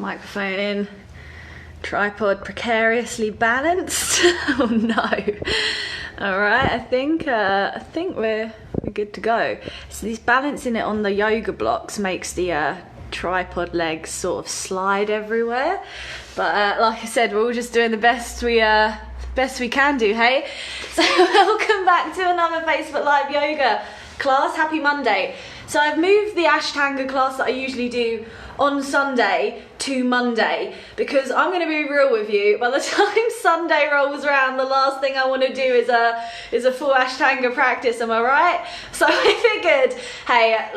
Microphone in. Tripod precariously balanced. Oh no. All right, I think we're good to go. So this balancing it on the yoga blocks makes the tripod legs sort of slide everywhere. But like I said, we're all just doing the best we can do, hey? So welcome back to another Facebook Live yoga class. Happy Monday. So I've moved the Ashtanga class that I usually do on Sunday to Monday because I'm going to be real with you. By the time Sunday rolls around, the last thing I want to do is a full Ashtanga practice, am I right? So I figured, hey,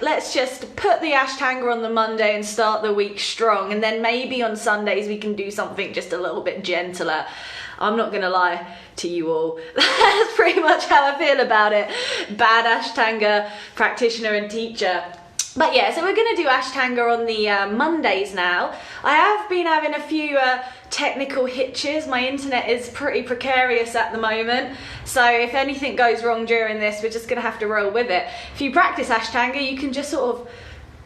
let's just put the Ashtanga on the Monday and start the week strong, and then maybe on Sundays we can do something just a little bit gentler. I'm not going to lie to you all. That's pretty much how I feel about it. Bad Ashtanga practitioner and teacher. But yeah, so we're going to do Ashtanga on the Mondays now. I have been having a few technical hitches. My internet is pretty precarious at the moment. So if anything goes wrong during this, we're just going to have to roll with it. If you practice Ashtanga, you can just sort of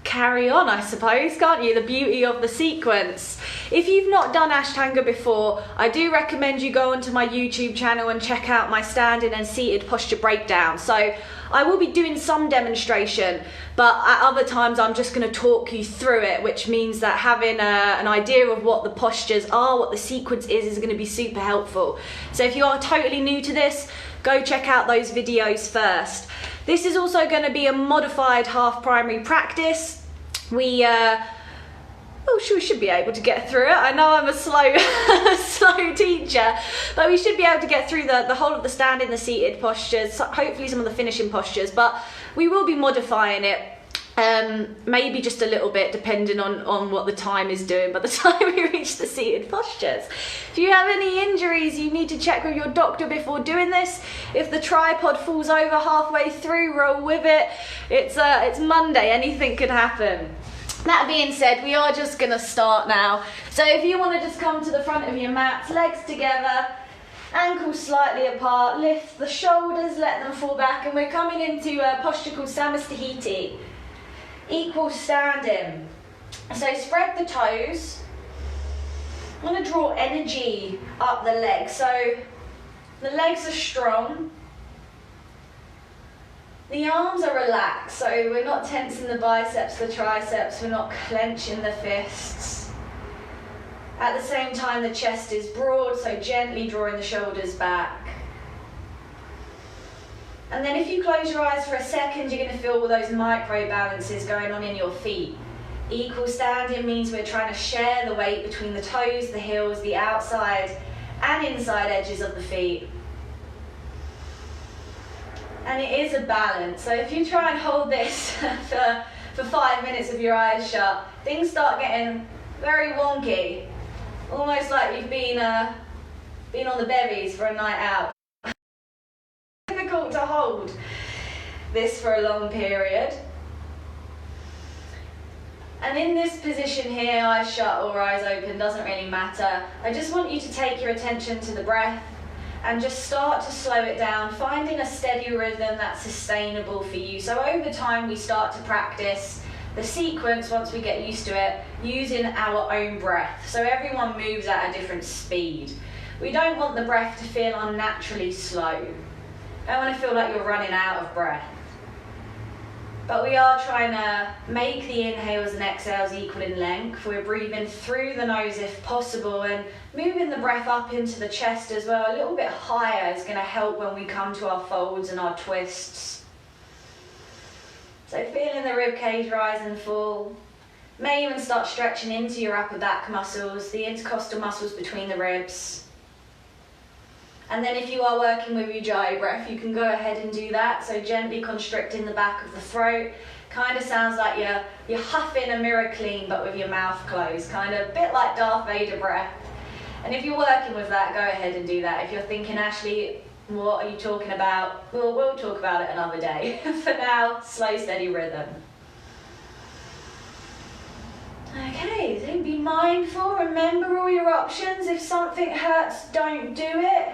carry on, I suppose, can't you? The beauty of the sequence. If you've not done Ashtanga before, I do recommend you go onto my YouTube channel and check out my standing and seated posture breakdown. So I will be doing some demonstration, but at other times I'm just going to talk you through it, which means that having an idea of what the postures are, what the sequence is going to be super helpful. So if you are totally new to this, go check out those videos first. This is also going to be a modified half primary practice. We should be able to get through it. I know I'm a slow teacher, but we should be able to get through the whole of the standing, the seated postures, hopefully some of the finishing postures, but we will be modifying it. Maybe just a little bit depending on what the time is doing by the time we reach the seated postures. If you have any injuries, you need to check with your doctor before doing this. If the tripod falls over halfway through, roll with it. It's Monday, anything could happen. That being said, we are just going to start now. So if you want to just come to the front of your mats, legs together, ankles slightly apart, lift the shoulders, let them fall back, and we're coming into a posture called Samastahiti. Equal standing. So spread the toes. I'm going to draw energy up the legs. So the legs are strong. The arms are relaxed, so we're not tensing the biceps, the triceps, we're not clenching the fists. At the same time, the chest is broad, so gently drawing the shoulders back. And then if you close your eyes for a second, you're going to feel all those micro balances going on in your feet. Equal standing means we're trying to share the weight between the toes, the heels, the outside and inside edges of the feet. And it is a balance. So if you try and hold this for 5 minutes with your eyes shut, things start getting very wonky. Almost like you've been on the bevies for a night out. Difficult to hold this for a long period. And in this position here, eyes shut or eyes open, doesn't really matter. I just want you to take your attention to the breath and just start to slow it down, finding a steady rhythm that's sustainable for you. So over time we start to practice the sequence, once we get used to it, using our own breath. So everyone moves at a different speed. We don't want the breath to feel unnaturally slow. Don't want to feel like you're running out of breath. But we are trying to make the inhales and exhales equal in length. We're breathing through the nose if possible and moving the breath up into the chest as well. A little bit higher is going to help when we come to our folds and our twists. So feeling the rib cage rise and fall. May even start stretching into your upper back muscles, the intercostal muscles between the ribs. And then if you are working with Ujjayi breath, you can go ahead and do that. So gently constricting the back of the throat. Kind of sounds like you're huffing a mirror clean, but with your mouth closed. Kind of a bit like Darth Vader breath. And if you're working with that, go ahead and do that. If you're thinking, Ashley, what are you talking about? We'll talk about it another day. For now, slow, steady rhythm. Okay, so be mindful. Remember all your options. If something hurts, don't do it.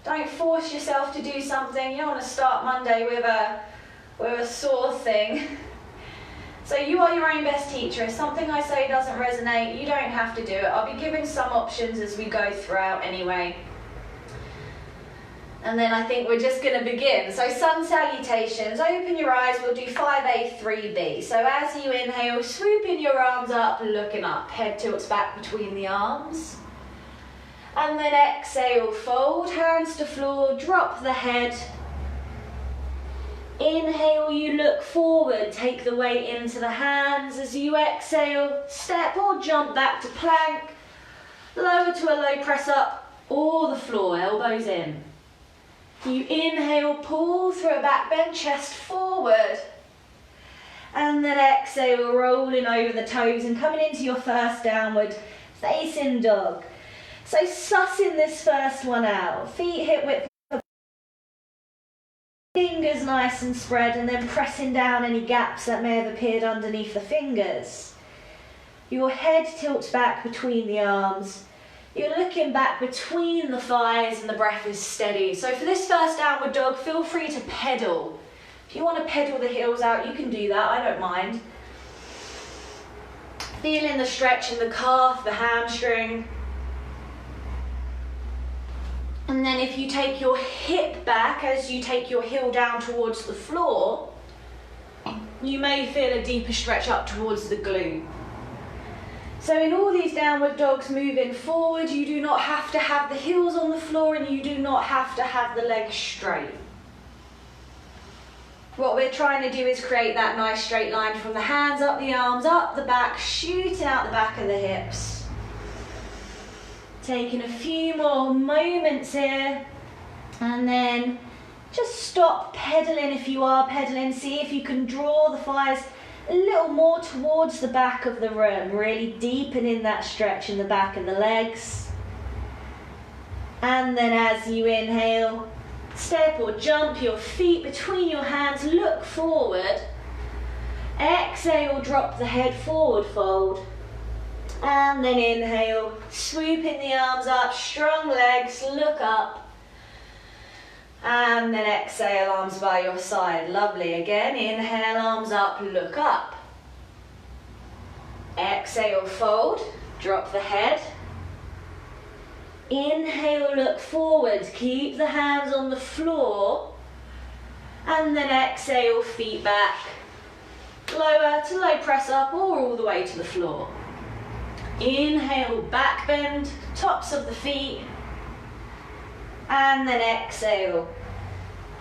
Don't force yourself to do something. You don't want to start Monday with a sore thing. So you are your own best teacher. If something I say doesn't resonate, you don't have to do it. I'll be giving some options as we go throughout anyway. And then I think we're just going to begin. So sun salutations, open your eyes, we'll do 5A, 3B. So as you inhale, swooping your arms up, looking up. Head tilts back between the arms. And then exhale, fold, hands to floor, drop the head. Inhale, you look forward, take the weight into the hands. As you exhale, step or jump back to plank. Lower to a low press up, or the floor, elbows in. You inhale, pull through a back bend, chest forward. And then exhale, rolling over the toes and coming into your first downward facing dog. So sussing this first one out. Feet hip width, fingers nice and spread, and then pressing down any gaps that may have appeared underneath the fingers. Your head tilts back between the arms. You're looking back between the thighs and the breath is steady. So for this first downward dog, feel free to pedal. If you want to pedal the heels out, you can do that, I don't mind. Feeling the stretch in the calf, the hamstring. And then if you take your hip back as you take your heel down towards the floor, you may feel a deeper stretch up towards the glute. So in all these downward dogs moving forward, you do not have to have the heels on the floor and you do not have to have the legs straight. What we're trying to do is create that nice straight line from the hands up, the arms up, the back, shooting out the back of the hips. Taking a few more moments here, and then just stop pedaling if you are pedaling. See if you can draw the thighs a little more towards the back of the room, really deepening that stretch in the back of the legs. And then as you inhale, step or jump your feet between your hands, look forward. Exhale, drop the head forward, fold. And then inhale, swooping the arms up, strong legs, look up. And then exhale, arms by your side. Lovely. Again, inhale, arms up, look up. Exhale, fold, drop the head. Inhale, look forward, keep the hands on the floor. And then exhale, feet back. Lower to low press up or all the way to the floor. Inhale, back bend, tops of the feet. And then exhale,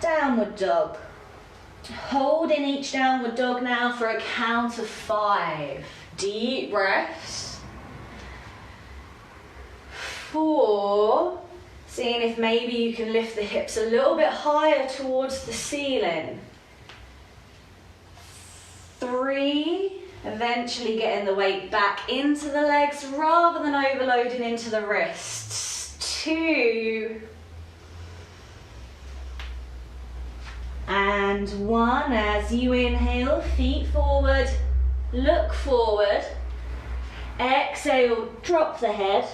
downward dog. Hold in each downward dog now for a count of 5. Deep breaths. 4. Seeing if maybe you can lift the hips a little bit higher towards the ceiling. 3. Eventually getting the weight back into the legs rather than overloading into the wrists. 2. And 1. As you inhale, feet forward, look forward. Exhale, drop the head.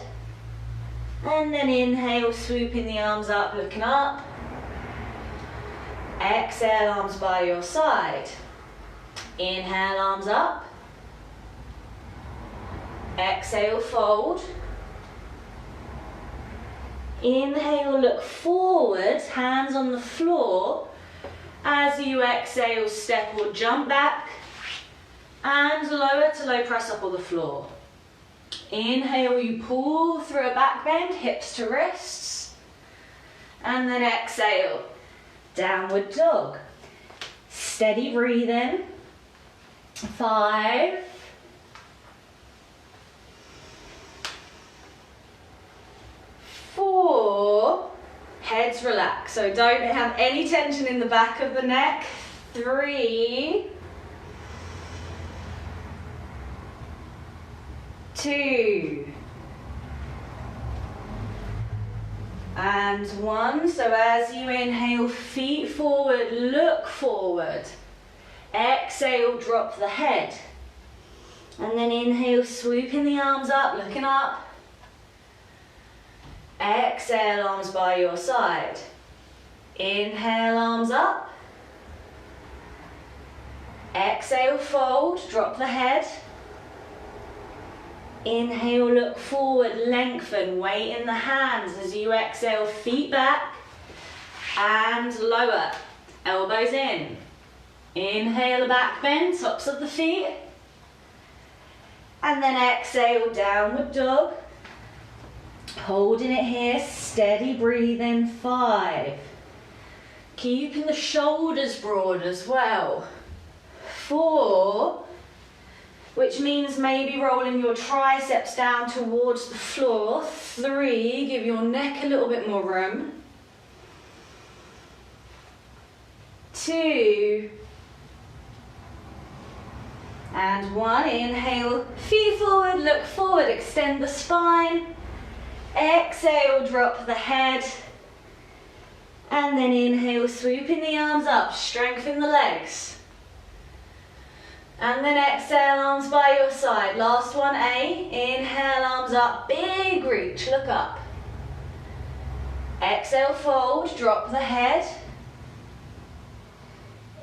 And then inhale, swooping the arms up, looking up. Exhale, arms by your side. Inhale, arms up. Exhale, fold. Inhale, look forward, hands on the floor. As you exhale, step or jump back. And lower to low press up on the floor. Inhale, you pull through a back bend, hips to wrists. And then exhale, downward dog. Steady breathing. 5. 4. Heads relax, so don't have any tension in the back of the neck. 3. 2. And 1. So as you inhale, feet forward, look forward. Exhale, drop the head. And then inhale, swooping the arms up, looking up. Exhale, arms by your side. Inhale, arms up. Exhale, fold, drop the head. Inhale, look forward, lengthen, weight in the hands as you exhale, feet back and lower, elbows in. Inhale, a back bend, tops of the feet. And then exhale, downward dog. Holding it here, steady breathing, 5. Keeping the shoulders broad as well. 4, which means maybe rolling your triceps down towards the floor. 3, give your neck a little bit more room. 2, and 1. Inhale, feet forward, look forward, extend the spine. Exhale, drop the head. And then inhale, swooping the arms up, strengthen the legs. And then exhale, arms by your side. Last one, A. Inhale, arms up, big reach, look up. Exhale, fold, drop the head.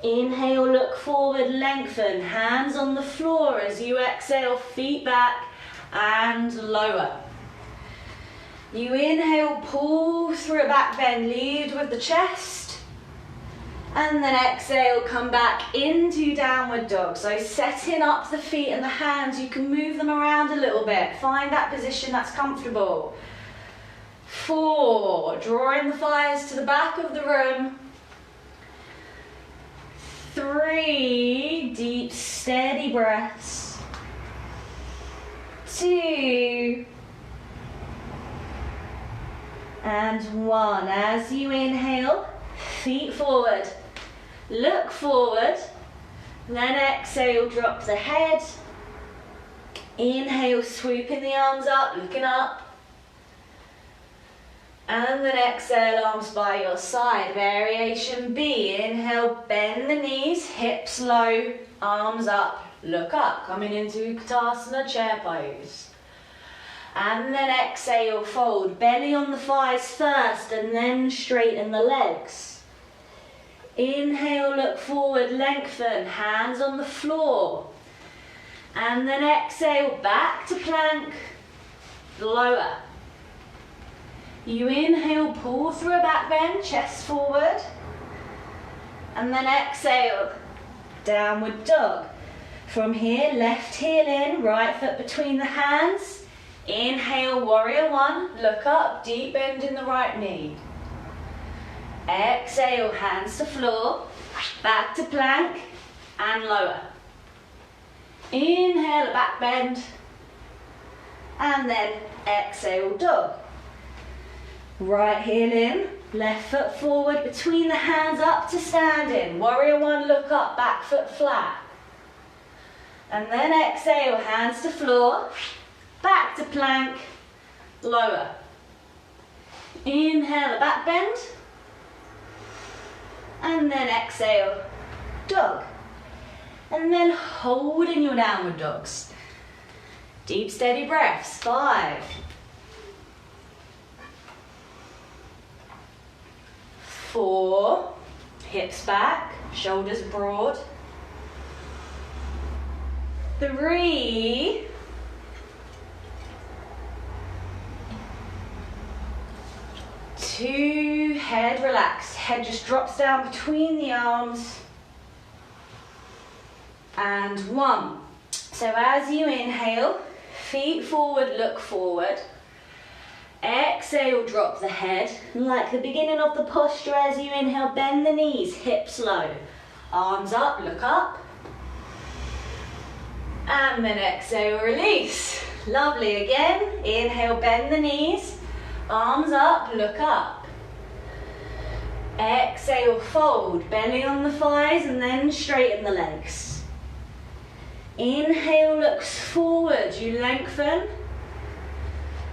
Inhale, look forward, lengthen, hands on the floor as you exhale, feet back and lower. You inhale, pull through a back bend, lead with the chest. And then exhale, come back into downward dog. So setting up the feet and the hands, you can move them around a little bit. Find that position that's comfortable. 4, drawing the thighs to the back of the room. 3, deep, steady breaths. 2, and 1. As you inhale, feet forward. Look forward, then exhale, drop the head. Inhale, swooping the arms up, looking up. And then exhale, arms by your side. Variation B, inhale, bend the knees, hips low, arms up, look up. Coming into Utkatasana, chair pose. And then exhale, fold, belly on the thighs first and then straighten the legs. Inhale, look forward, lengthen, hands on the floor. And then exhale, back to plank, lower. You inhale, pull through a back bend, chest forward. And then exhale, downward dog. From here, left heel in, right foot between the hands. Inhale, warrior 1, look up, deep bend in the right knee. Exhale, hands to floor, back to plank and lower. Inhale, a back bend, and then exhale, dog. Right heel in, left foot forward, between the hands up to standing. Warrior 1, look up, back foot flat. And then exhale, hands to floor, back to plank, lower. Inhale, a back bend. And then exhale, dog. And then hold in your downward dogs. Deep, steady breaths. 5. 4. Hips back, shoulders broad. 3. 2, head relaxed. Head just drops down between the arms. And 1. So as you inhale, feet forward, look forward. Exhale, drop the head. Like the beginning of the posture, as you inhale, bend the knees, hips low. Arms up, look up. And then exhale, release. Lovely, again. Inhale, bend the knees. Arms up, look up. Exhale, fold, belly on the thighs and then straighten the legs. Inhale, looks forward, you lengthen.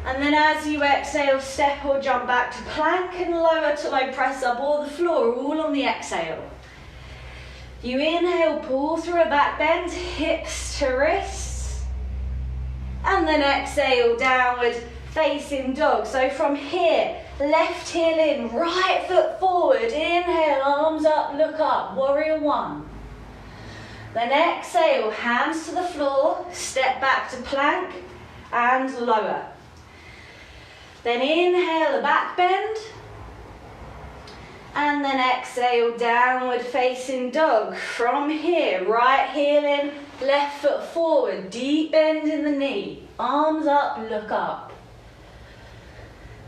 And then as you exhale, step or jump back to plank and lower to low press up or the floor, all on the exhale. You inhale, pull through a back bend, hips to wrists. And then exhale, downward facing dog. So from here, left heel in, right foot forward. Inhale, arms up, look up, warrior 1. Then exhale, hands to the floor, step back to plank and lower. Then inhale, a back bend. And then exhale, downward facing dog. From here, right heel in, left foot forward, deep bend in the knee. Arms up, look up.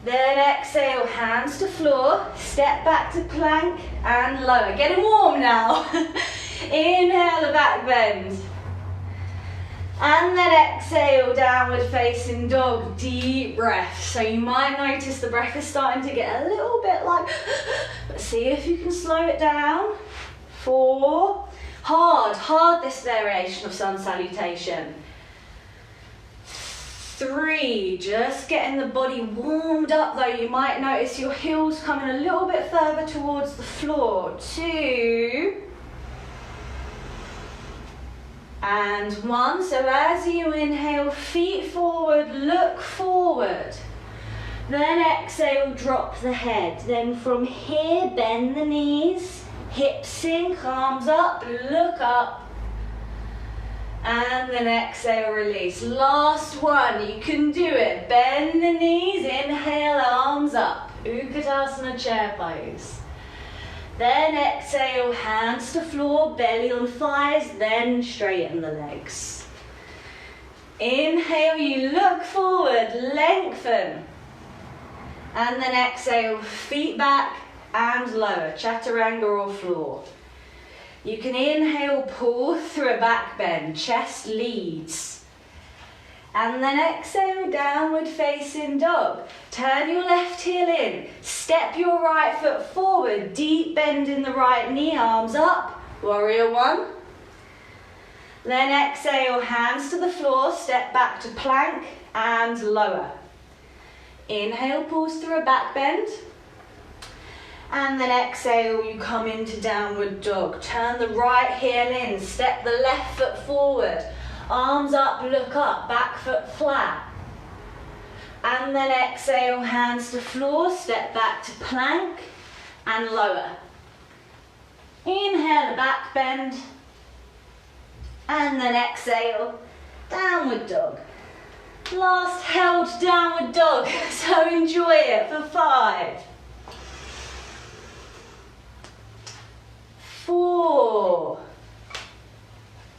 Then exhale, hands to floor, step back to plank and lower. Getting warm now. Inhale, a back bend. And then exhale, downward facing dog, deep breath. So you might notice the breath is starting to get a little bit like, but see if you can slow it down. 4, hard this variation of sun salutation. 3, just getting the body warmed up though. You might notice your heels coming a little bit further towards the floor. 2, and 1. So as you inhale, feet forward, look forward. Then exhale, drop the head. Then from here, bend the knees, hips sink, arms up, look up. And then exhale, release. Last one, you can do it. Bend the knees, inhale, arms up. Utkatasana chair pose. Then exhale, hands to floor, belly on thighs, then straighten the legs. Inhale, you look forward, lengthen. And then exhale, feet back and lower, chaturanga or floor. You can inhale, pull through a back bend, chest leads. And then exhale, downward facing dog. Turn your left heel in, step your right foot forward, deep bend in the right knee, arms up, warrior 1. Then exhale, hands to the floor, step back to plank and lower. Inhale, pulls through a back bend. And then exhale, you come into downward dog. Turn the right heel in, step the left foot forward. Arms up, look up, back foot flat. And then exhale, hands to floor, step back to plank and lower. Inhale, a back bend. And then exhale, downward dog. Last held downward dog, so enjoy it for 5. 4.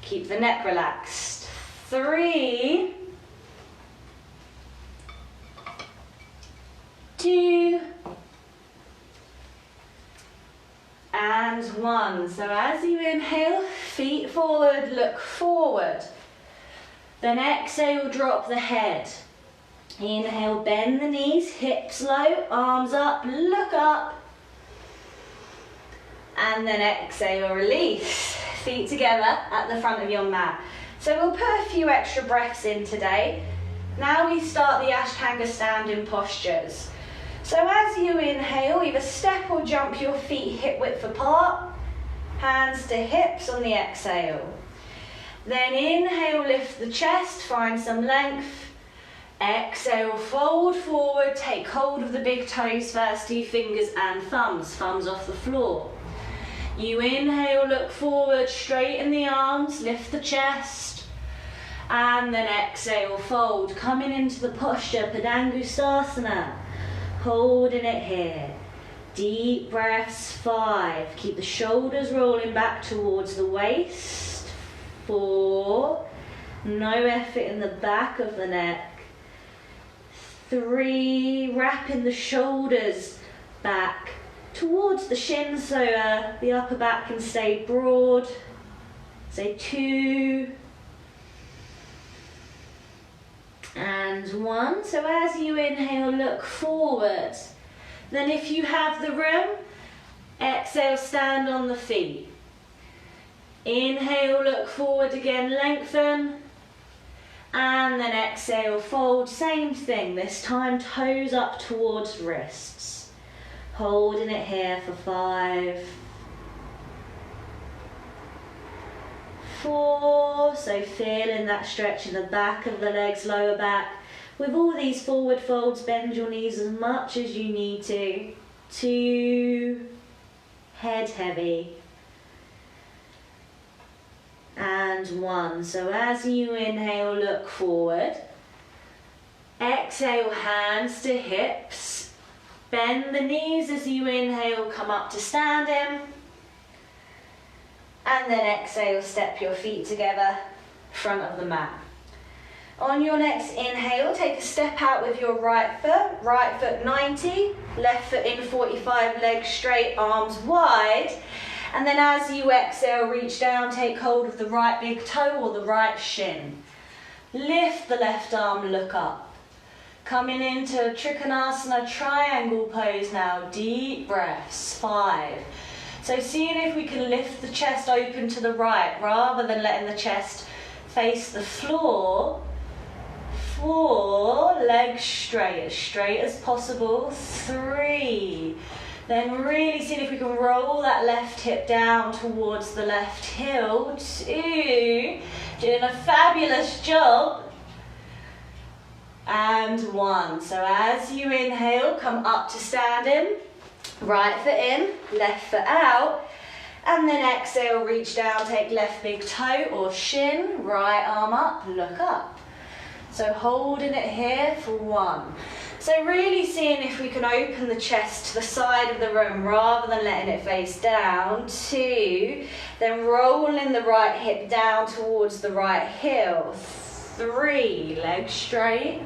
Keep the neck relaxed. 3, 2, and 1. So as you inhale, feet forward, look forward. Then exhale, drop the head. Inhale, bend the knees, hips low, arms up, look up. And then exhale, release. Feet together at the front of your mat. So we'll put a few extra breaths in today. Now we start the Ashtanga standing postures. So as you inhale, either step or jump your feet hip width apart. Hands to hips on the exhale. Then inhale, lift the chest, find some length. Exhale, fold forward, take hold of the big toes first, 2 fingers and thumbs off the floor. You inhale, look forward, straighten the arms, lift the chest. And then exhale, fold, coming into the posture, Padangusthasana. Holding it here. Deep breaths, 5. Keep the shoulders rolling back towards the waist. 4. No effort in the back of the neck. 3. Wrapping the shoulders back towards the shins so the upper back can stay broad. Say 2. And 1. So as you inhale, look forward. Then if you have the room, exhale, stand on the feet. Inhale, look forward again, lengthen. And then exhale, fold, same thing. This time toes up towards wrists. Holding it here for 5. 4, so feeling that stretch in the back of the legs, lower back. With all these forward folds, bend your knees as much as you need to. 2, head heavy. and 1. So as you inhale, look forward. Exhale, hands to hips. Bend the knees as you inhale, come up to standing. And then exhale, step your feet together, front of the mat. On your next inhale, take a step out with your right foot 90, left foot in 45, legs straight, arms wide. And then as you exhale, reach down, take hold of the right big toe or the right shin. Lift the left arm, look up. Coming into Trikonasana triangle pose now, deep breaths, 5. So seeing if we can lift the chest open to the right rather than letting the chest face the floor. 4, legs straight as possible. 3. Then really seeing if we can roll that left hip down towards the left heel. 2, doing a fabulous job. And 1. So as you inhale, come up to standing. Right foot in, left foot out. And then exhale, reach down, take left big toe or shin, right arm up, look up. So holding it here for 1. So really seeing if we can open the chest to the side of the room rather than letting it face down. 2. Then rolling the right hip down towards the right heel. 3, legs straight,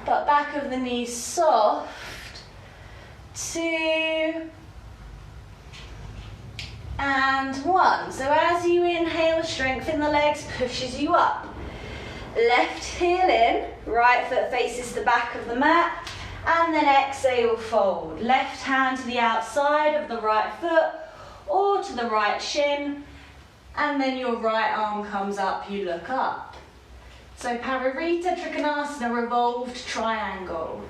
but back of the knees soft. 2 and 1. So as you inhale, strengthen the legs, pushes you up. Left heel in, right foot faces the back of the mat, and then exhale, fold. Left hand to the outside of the right foot or to the right shin, and then your right arm comes up, you look up. So Pavarita Trikonasana, revolved triangle.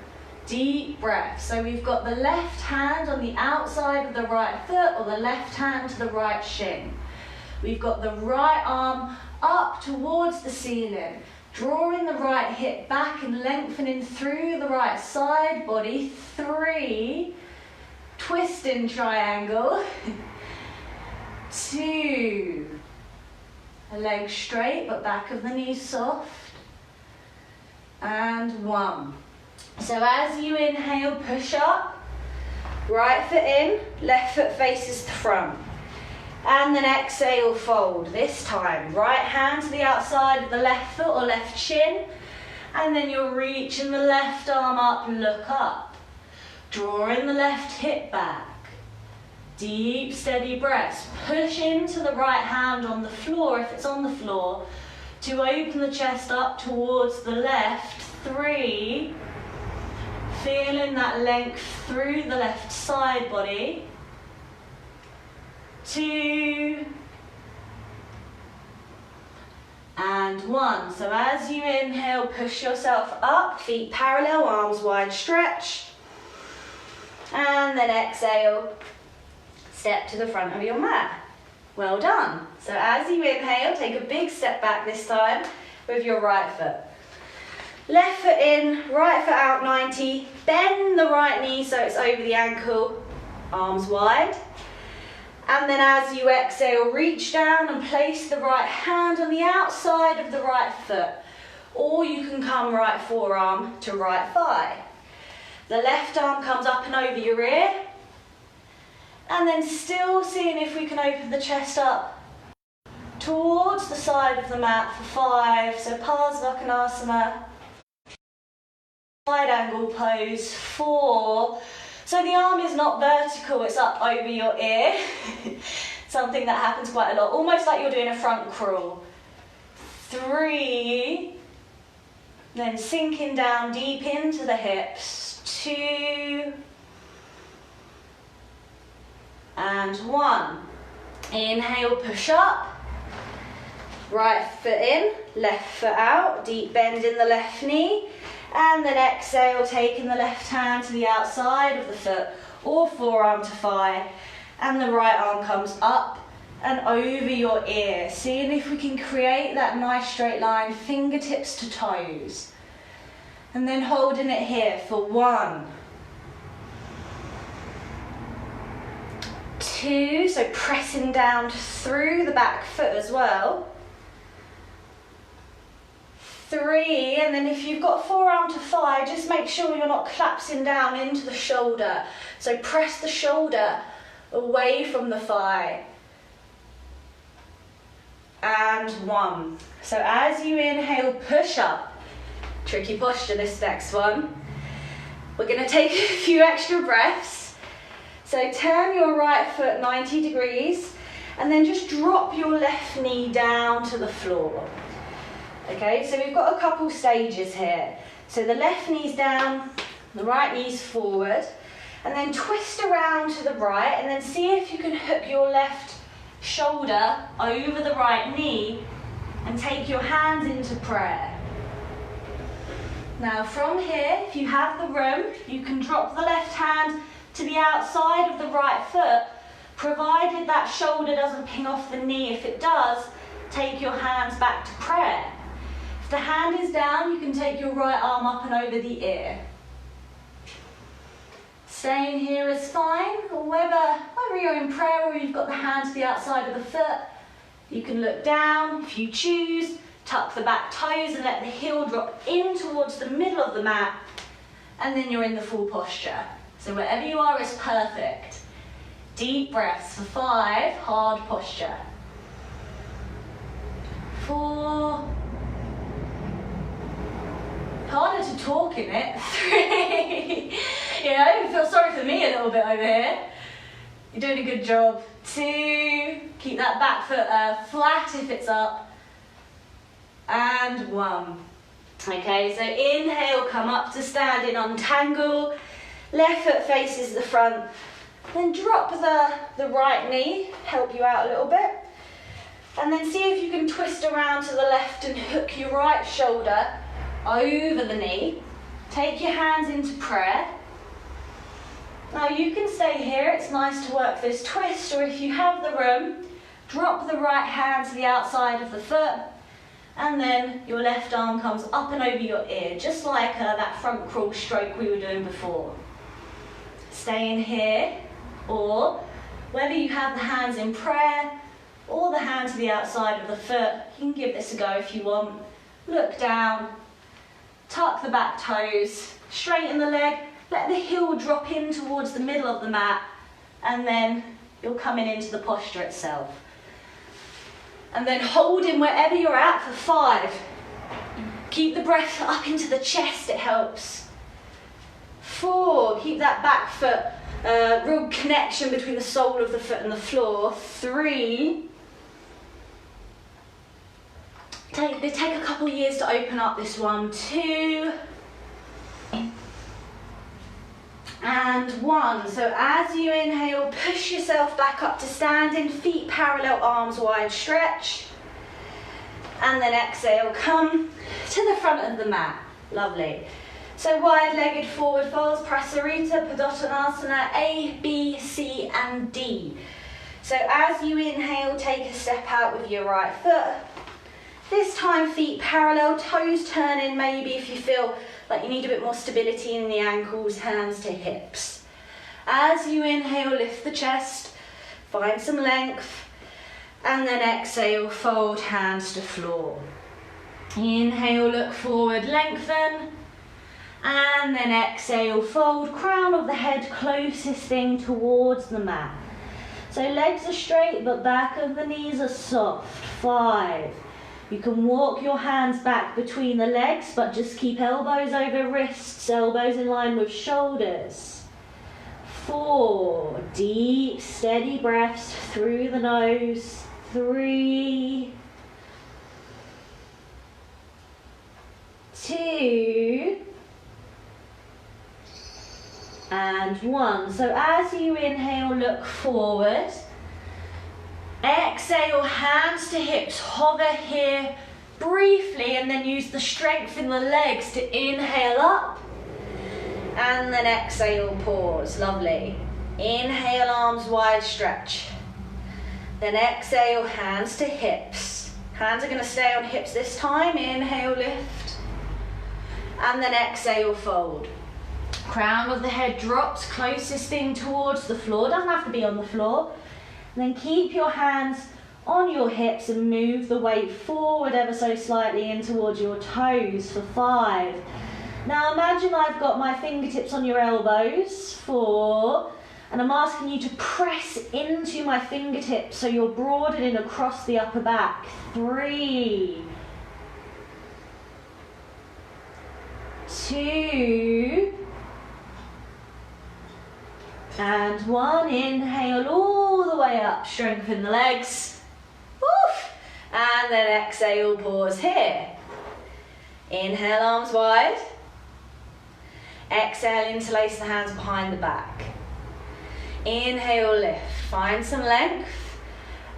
Deep breath. So we've got the left hand on the outside of the right foot or the left hand to the right shin. We've got the right arm up towards the ceiling, drawing the right hip back and lengthening through the right side body. 3, twisting triangle. 2, legs straight but back of the knees soft. And 1. So as you inhale, push up, right foot in, left foot faces the front. And then exhale, fold. This time, right hand to the outside of the left foot or left shin. And then you're reaching the left arm up, look up. Drawing the left hip back. Deep, steady breaths. Push into the right hand on the floor, if it's on the floor, to open the chest up towards the left. 3. Feeling that length through the left side body. 2 and 1. So as you inhale, push yourself up, feet parallel, arms wide stretch. And then exhale, step to the front of your mat. Well done. So as you inhale, take a big step back this time with your right foot. Left foot in, right foot out 90. Bend the right knee so it's over the ankle, arms wide. And then as you exhale, reach down and place the right hand on the outside of the right foot. Or you can come right forearm to right thigh. The left arm comes up and over your ear. And then still seeing if we can open the chest up towards the side of the mat for 5. So Parsvakonasana. Side angle pose. 4. So the arm is not vertical, it's up over your ear. Something that happens quite a lot, almost like you're doing a front crawl. 3. Then sinking down deep into the hips. 2 and 1. Inhale, push up. Right foot in, left foot out, deep bend in the left knee. And then exhale, taking the left hand to the outside of the foot or forearm to thigh. And the right arm comes up and over your ear. Seeing if we can create that nice straight line, fingertips to toes. And then holding it here for 1. 2, so pressing down through the back foot as well. 3, and then if you've got forearm to thigh, just make sure you're not collapsing down into the shoulder. So press the shoulder away from the thigh. And 1. So as you inhale, push up. Tricky posture, this next one. We're going to take a few extra breaths. So turn your right foot 90 degrees and then just drop your left knee down to the floor. Okay, so we've got a couple stages here. So the left knee's down, the right knee's forward, and then twist around to the right and then see if you can hook your left shoulder over the right knee and take your hands into prayer. Now from here, if you have the room, you can drop the left hand to the outside of the right foot, provided that shoulder doesn't ping off the knee. If it does, take your hands back to prayer. If the hand is down, you can take your right arm up and over the ear. Staying here is fine, or whether you're in prayer or you've got the hand to the outside of the foot, you can look down. If you choose, tuck the back toes and let the heel drop in towards the middle of the mat, and then you're in the full posture. So wherever you are is perfect. Deep breaths for 5, hard posture. 4. Harder to talk in it. 3. You know, you feel sorry for me a little bit over here. You're doing a good job. 2. Keep that back foot flat if it's up. And 1. Okay, so inhale, come up to standing untangle. Left foot faces the front. Then drop the right knee, help you out a little bit. And then see if you can twist around to the left and hook your right shoulder over the knee. Take your hands into prayer. Now you can stay here, it's nice to work this twist, or if you have the room, drop the right hand to the outside of the foot, and then your left arm comes up and over your ear, just like that front crawl stroke we were doing before. Staying here, or whether you have the hands in prayer or the hand to the outside of the foot, you can give this a go if you want. Look down, tuck the back toes, straighten the leg, let the heel drop in towards the middle of the mat, and then you're coming into the posture itself. And then holding wherever you're at for 5. Keep the breath up into the chest, it helps. 4, keep that back foot, real connection between the sole of the foot and the floor. 3, they take a couple of years to open up this one. 2, and 1. So as you inhale, push yourself back up to standing, feet parallel, arms wide stretched. And then exhale, come to the front of the mat. Lovely. So wide-legged forward folds, Prasarita, Padottanasana, A, B, C, and D. So as you inhale, take a step out with your right foot. This time feet parallel, toes turning maybe if you feel like you need a bit more stability in the ankles, hands to hips. As you inhale, lift the chest, find some length, and then exhale, fold hands to floor. Inhale, look forward, lengthen, and then exhale, fold, crown of the head closest thing towards the mat. So legs are straight, but back of the knees are soft. 5. You can walk your hands back between the legs, but just keep elbows over wrists, elbows in line with shoulders. 4, deep, steady breaths through the nose. 3, 2, and 1. So as you inhale, look forward. Exhale, hands to hips, hover here briefly, and then use the strength in the legs to inhale up. And then exhale, pause. Lovely. Inhale, arms wide stretch. Then exhale, hands to hips. Hands are going to stay on hips this time. Inhale, lift. And then exhale, fold. Crown of the head drops, closest thing towards the floor. Doesn't have to be on the floor. And then keep your hands on your hips and move the weight forward ever so slightly in towards your toes for 5. Now imagine I've got my fingertips on your elbows, 4, and I'm asking you to press into my fingertips so you're broadening across the upper back, 3, 2, and 1. Inhale all the way up, strengthen the legs, woof, and then exhale, pause here. Inhale, arms wide. Exhale, interlace the hands behind the back. Inhale, lift, find some length,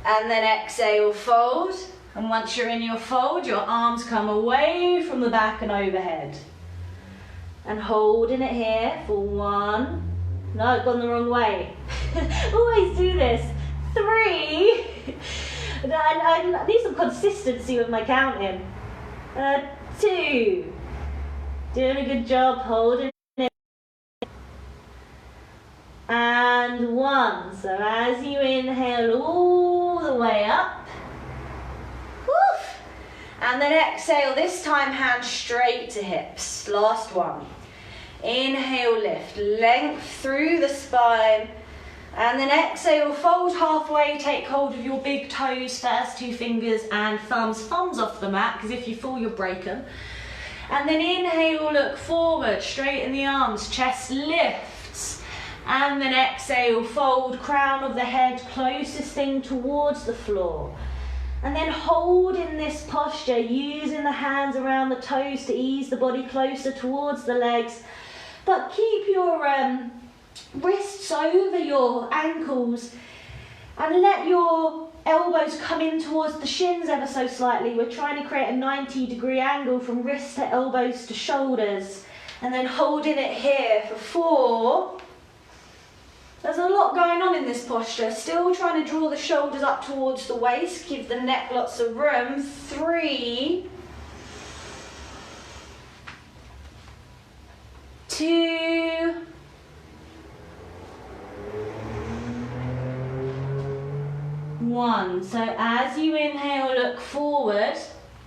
and then exhale, fold. And once you're in your fold, your arms come away from the back and overhead. And holding it here for 1. No, I've gone the wrong way. Always do this. 3. I need some consistency with my counting. 2. Doing a good job holding it. And 1. So as you inhale all the way up. Woof. And then exhale, this time hands straight to hips. Last one. Inhale, lift, length through the spine, and then exhale, fold halfway, take hold of your big toes, first 2 fingers and thumbs off the mat, because if you fall you'll break them. And then inhale, look forward, straighten the arms, chest lifts, and then exhale, fold, crown of the head, closest thing towards the floor. And then hold in this posture, using the hands around the toes to ease the body closer towards the legs. But keep your wrists over your ankles and let your elbows come in towards the shins ever so slightly. We're trying to create a 90-degree angle from wrists to elbows to shoulders. And then holding it here for 4. There's a lot going on in this posture. Still trying to draw the shoulders up towards the waist. Give the neck lots of room. 3. 2. 1. So as you inhale, look forward.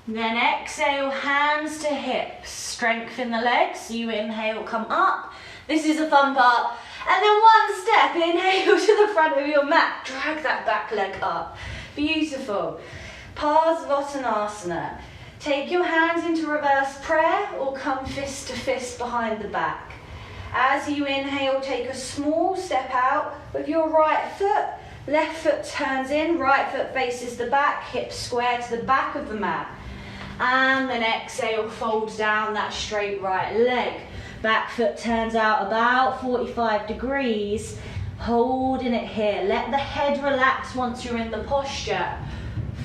Then exhale, hands to hips. Strengthen the legs. You inhale, come up. This is a fun part. And then 1 step, inhale to the front of your mat. Drag that back leg up. Beautiful. Parsvottanasana. Take your hands into reverse prayer or come fist to fist behind the back. As you inhale, take a small step out with your right foot. Left foot turns in, right foot faces the back, hips square to the back of the mat. And then exhale, fold down that straight right leg. Back foot turns out about 45 degrees. Holding it here. Let the head relax once you're in the posture.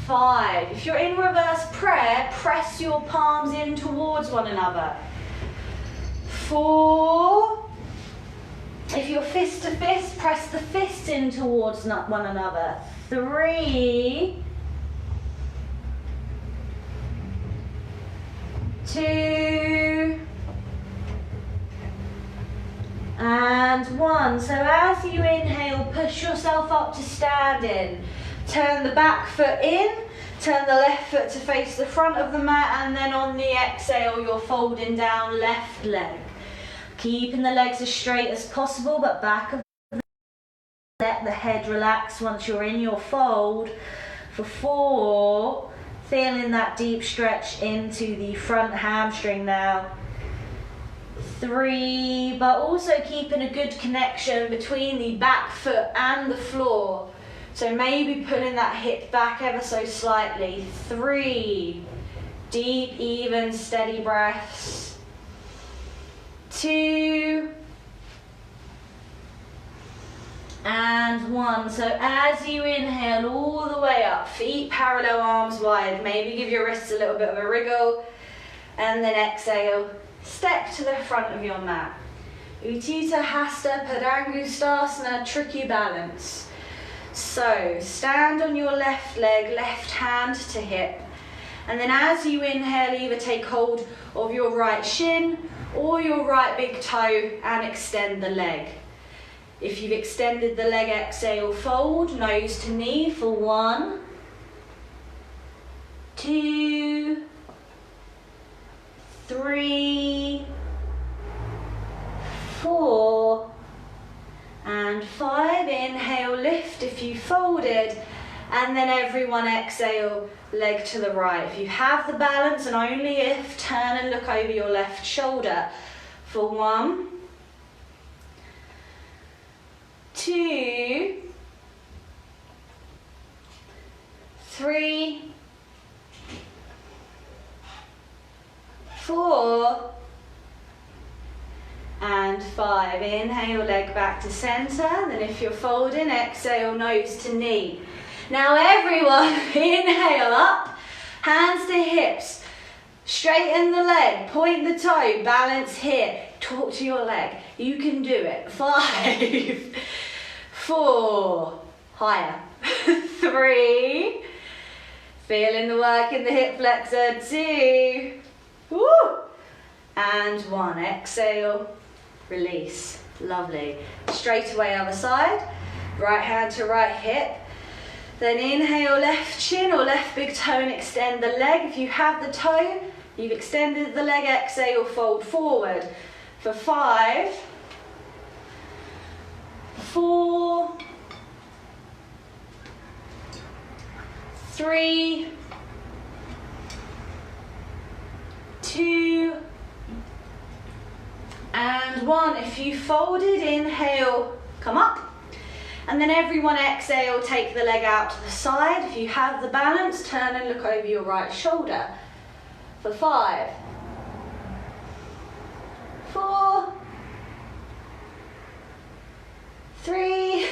5. If you're in reverse prayer, press your palms in towards one another. 4. If you're fist to fist, press the fists in towards one another. 3. 2. And 1. So as you inhale, push yourself up to standing. Turn the back foot in, turn the left foot to face the front of the mat, and then on the exhale, you're folding down left leg. Keeping the legs as straight as possible, but back of the let the head relax once you're in your fold. For 4, feeling that deep stretch into the front hamstring now. 3, but also keeping a good connection between the back foot and the floor. So maybe pulling that hip back ever so slightly. 3, deep, even, steady breaths. 2, and 1. So as you inhale all the way up, feet parallel, arms wide. Maybe give your wrists a little bit of a wriggle. And then exhale, step to the front of your mat. Utthita Hasta Padangusthasana, tricky balance. So stand on your left leg, left hand to hip. And then as you inhale, either take hold of your right shin or your right big toe and extend the leg. If you've extended the leg, exhale, fold, nose to knee for 1, 2, 3, 4, and 5. Inhale, lift if you folded, and then everyone exhale, leg to the right. If you have the balance, and only if, turn and look over your left shoulder for 1, 2, 3, 4, and 5. Inhale, leg back to center. Then if you're folding, exhale, nose to knee. Now everyone, inhale up, hands to hips. Straighten the leg, point the toe, balance here. Talk to your leg. You can do it. 5, 4, higher. 3, feeling the work in the hip flexor. 2, woo, and 1. Exhale, release. Lovely. Straight away other side. Right hand to right hip. Then inhale, left shin or left big toe and extend the leg. If you have the toe, you've extended the leg, exhale, fold forward. For 5, 4, 3, 2, and 1. If you folded, inhale, come up. And then everyone exhale, take the leg out to the side. If you have the balance, turn and look over your right shoulder. For 5, 4, 3,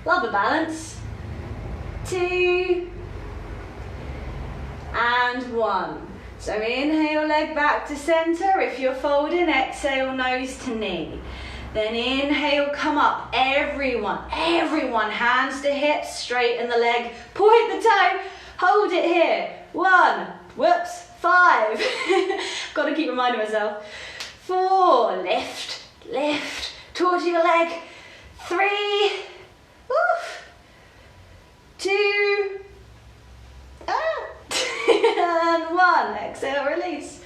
love a balance, 2, and 1. So inhale, leg back to center. If you're folding, exhale, nose to knee. Then inhale, come up. Everyone, hands to hips, straighten the leg, point the toe, hold it here. 1, whoops, 5. Got to keep reminding myself. 4, lift, talk to your leg. 3, woof. 2, and 1. Exhale, release.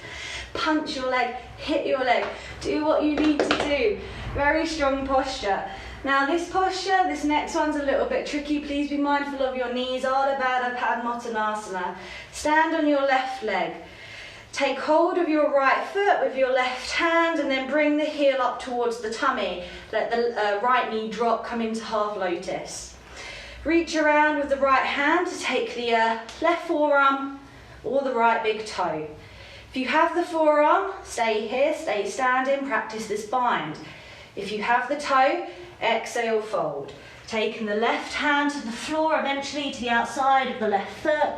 Punch your leg, hit your leg, do what you need to do. Very strong posture. Now this posture, this next one's a little bit tricky. Please be mindful of your knees. Ardha Baddha Padmottanasana. Stand on your left leg. Take hold of your right foot with your left hand and then bring the heel up towards the tummy. Let the right knee drop, come into half lotus. Reach around with the right hand to take the left forearm or the right big toe. If you have the forearm, stay here, stay standing, practice this bind. If you have the toe, exhale, fold. Taking the left hand to the floor, eventually to the outside of the left foot.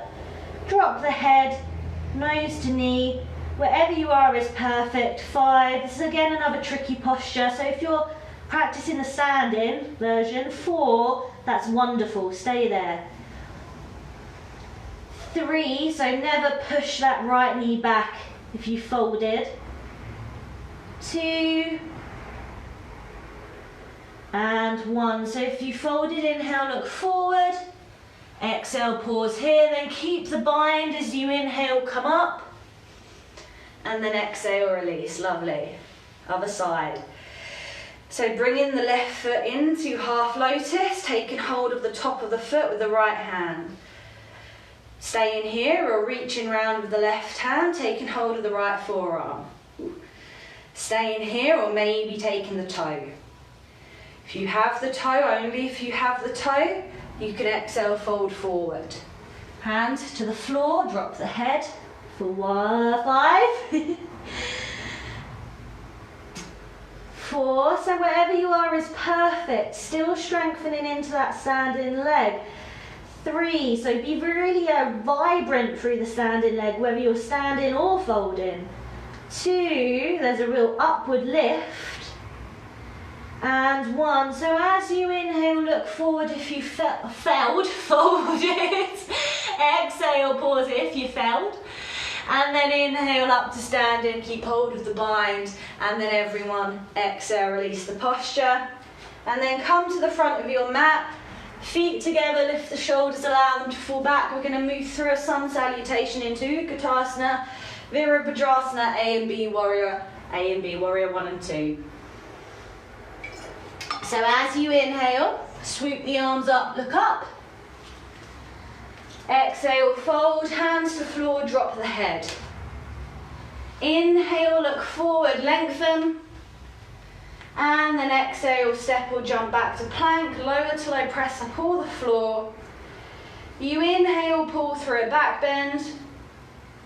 Drop the head, nose to knee. Wherever you are is perfect. 5, this is again another tricky posture. So if you're practicing the stand-in version, 4, that's wonderful, stay there. 3, so never push that right knee back if you folded. 2, and 1. So if you folded, inhale, look forward. Exhale, pause here. Then keep the bind as you inhale, come up. And then exhale, release. Lovely. Other side. So bringing the left foot into half lotus, taking hold of the top of the foot with the right hand. Staying here or reaching round with the left hand, taking hold of the right forearm. Staying here or maybe taking the toe. If you have the toe, only if you have the toe, you can exhale, fold forward. Hands to the floor, drop the head for 5. 4, so wherever you are is perfect. Still strengthening into that standing leg. 3, so be really vibrant through the standing leg, whether you're standing or folding. 2, there's a real upward lift. And 1, so as you inhale, look forward if you fold it. Exhale, pause it if you failed. And then inhale up to standing, keep hold of the bind. And then everyone, exhale, release the posture. And then come to the front of your mat. Feet together, lift the shoulders, allow them to fall back. We're going to move through a sun salutation into Utkatasana, Virabhadrasana, A and B warrior, A and B warrior 1 and 2. So as you inhale, swoop the arms up, look up. Exhale, fold, hands to floor, drop the head. Inhale, look forward, lengthen. And then exhale, step or jump back to plank, lower to low press up all the floor. You inhale, pull through a back bend.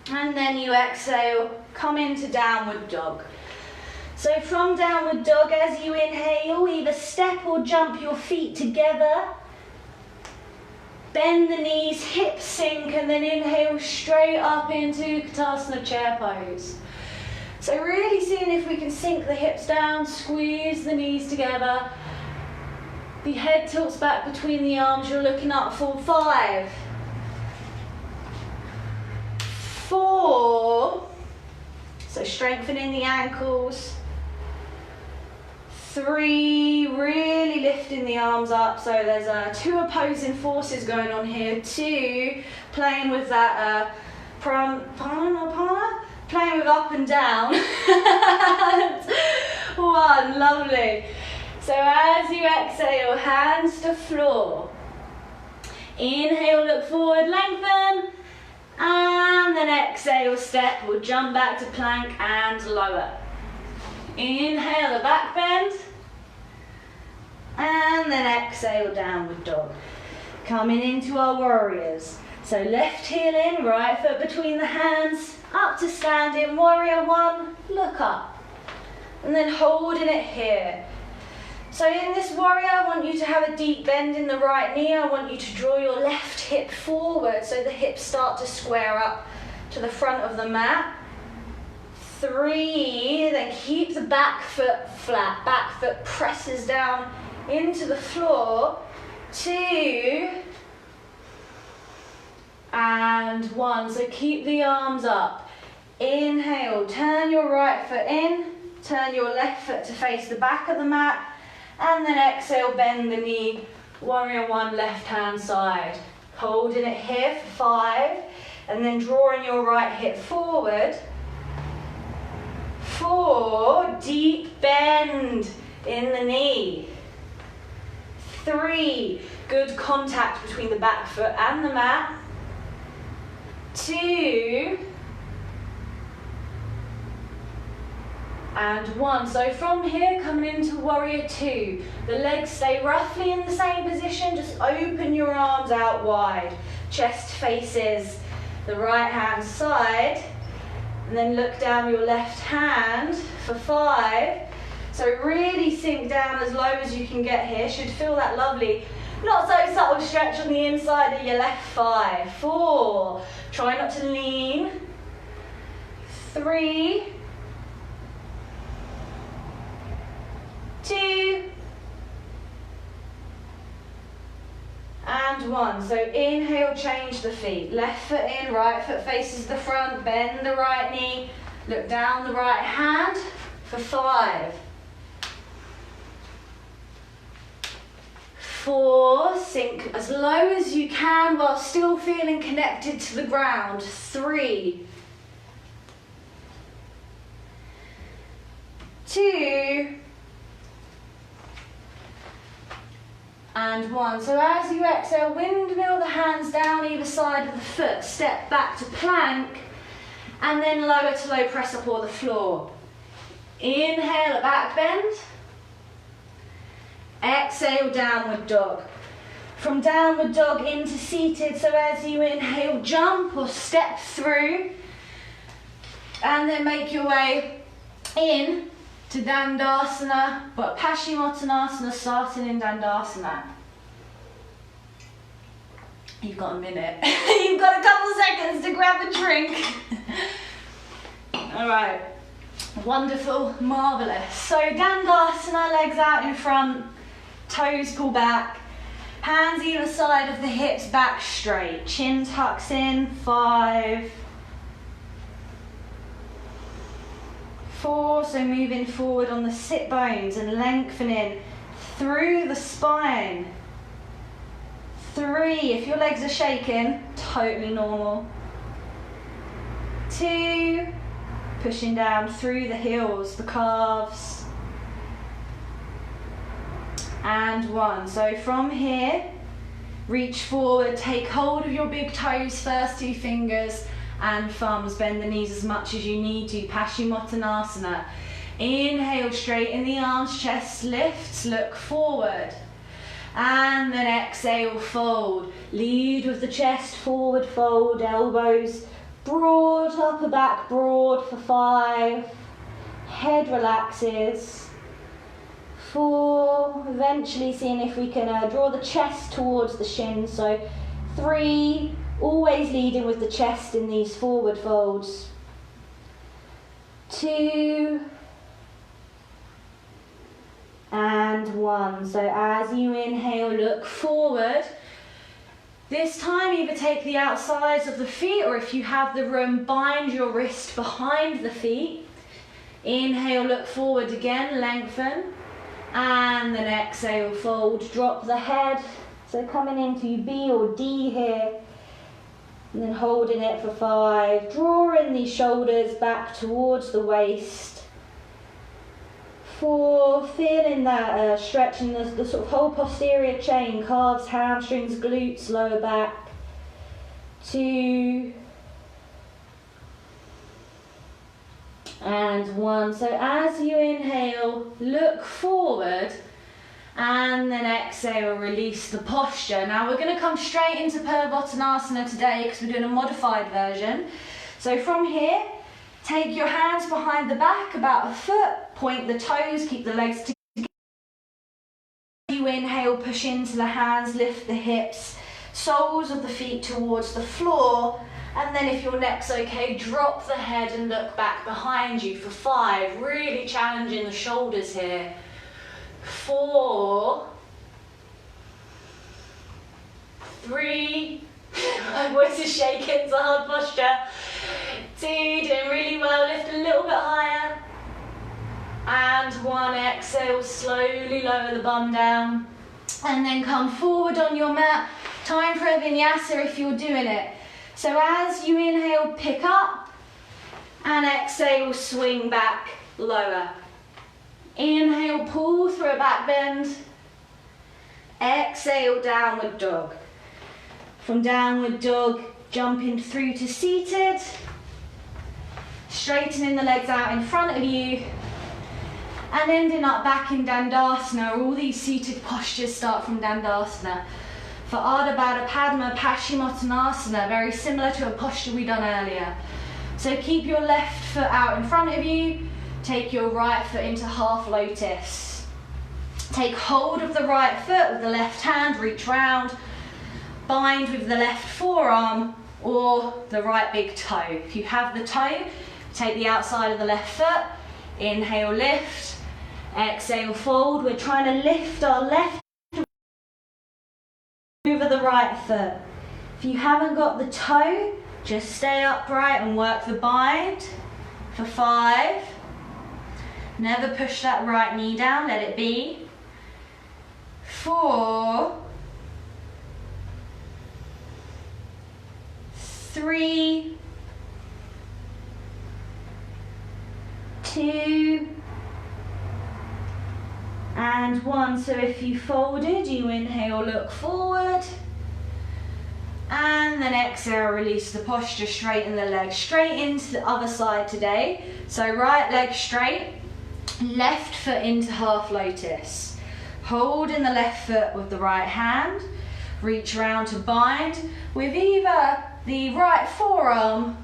And then you exhale, come into downward dog. So from downward dog, as you inhale, either step or jump your feet together. Bend the knees, hips sink, and then inhale straight up into Utkatasana chair pose. So really seeing if we can sink the hips down, squeeze the knees together. The head tilts back between the arms, you're looking up for 5, 4, so strengthening the ankles. 3, really lifting the arms up, so there's 2 opposing forces going on here. 2, playing with that prana, playing with up and down. 1, lovely. So as you exhale, hands to floor. Inhale, look forward, lengthen. And then exhale, step or jump back to plank and lower. Inhale, the back bend. And then exhale, downward dog. Coming into our warriors. So left heel in, right foot between the hands, up to standing, warrior 1, look up. And then holding it here. So in this warrior, I want you to have a deep bend in the right knee. I want you to draw your left hip forward so the hips start to square up to the front of the mat. 3, then keep the back foot flat. Back foot presses down into the floor. 2, and 1. So keep the arms up. Inhale, turn your right foot in, turn your left foot to face the back of the mat, and then exhale, bend the knee, warrior 1, left hand side. Holding it here for 5, and then drawing your right hip forward. 4, deep bend in the knee. 3, good contact between the back foot and the mat. 2, and 1. So from here, coming into warrior 2, the legs stay roughly in the same position, just open your arms out wide. Chest faces the right hand side, and then look down your left hand for 5. So really sink down as low as you can get here. Should feel that lovely, not so subtle stretch on the inside of your left thigh. 4, try not to lean. 3, 2, and 1. So inhale, change the feet. Left foot in, right foot faces the front, bend the right knee, look down the right hand for 5. 4, sink as low as you can while still feeling connected to the ground. 3, 2, and 1. So as you exhale, windmill the hands down either side of the foot, step back to plank, and then lower to low press up or the floor. Inhale, a back bend. Exhale, downward dog. From downward dog into seated, so as you inhale, jump or step through, and then make your way in to Dandasana, but Paschimottanasana, starting in Dandasana. You've got a minute. You've got a couple seconds to grab a drink. All right. Wonderful, marvellous. So Dandasana, legs out in front, toes pull back, hands either side of the hips, back straight, chin tucks in. 5, 4, so moving forward on the sit bones and lengthening through the spine. 3, if your legs are shaking, totally normal. 2, pushing down through the heels, the calves. And 1. So from here, reach forward, take hold of your big toes, first 2 fingers and thumbs, bend the knees as much as you need to, Paschimottanasana. Inhale, straighten the arms, chest lifts, look forward. And then exhale, fold. Lead with the chest, forward fold, elbows broad, upper back broad for 5. Head relaxes. 4, eventually seeing if we can draw the chest towards the shins. So 3, always leading with the chest in these forward folds. 2, and 1. So as you inhale, look forward. This time either take the outsides of the feet, or if you have the room, bind your wrist behind the feet. Inhale, look forward again, lengthen. And then exhale, fold, drop the head. So coming into B or D here. And then holding it for 5. Drawing the shoulders back towards the waist. 4, feeling that stretching the sort of whole posterior chain, calves, hamstrings, glutes, lower back. 2, and 1. So as you inhale, look forward, and then exhale, release the posture. Now we're going to come straight into Purvottanasana today because we're doing a modified version. So from here, take your hands behind the back, about a foot, point the toes, keep the legs together. You inhale, push into the hands, lift the hips, soles of the feet towards the floor, and then if your neck's okay, drop the head and look back behind you for 5. Really challenging the shoulders here. 4, 3, my voice is shaking, it's a hard posture. 2, doing really well, lift a little bit higher. And 1, exhale, slowly lower the bum down. And then come forward on your mat. Time for a vinyasa if you're doing it. So as you inhale, pick up. And exhale, swing back, lower. Inhale, pull through a back bend. Exhale, downward dog. From downward dog, jumping through to seated. Straightening the legs out in front of you. And ending up back in Dandasana. All these seated postures start from Dandasana. For Ardha Baddha Padma Paschimottanasana, very similar to a posture we done earlier. So keep your left foot out in front of you. Take your right foot into half lotus. Take hold of the right foot with the left hand, reach round. Bind with the left forearm or the right big toe. If you have the toe, take the outside of the left foot. Inhale, lift. Exhale, fold. We're trying to lift our left over the right foot. If you haven't got the toe, just stay upright and work the bind for 5. Never push that right knee down, let it be. 4, 3, 2, and 1. So if you folded, you inhale, look forward. And then exhale, release the posture, straighten the legs. Straight into the other side today. So right leg straight, left foot into half lotus. Holding the left foot with the right hand. Reach around to bind with either the right forearm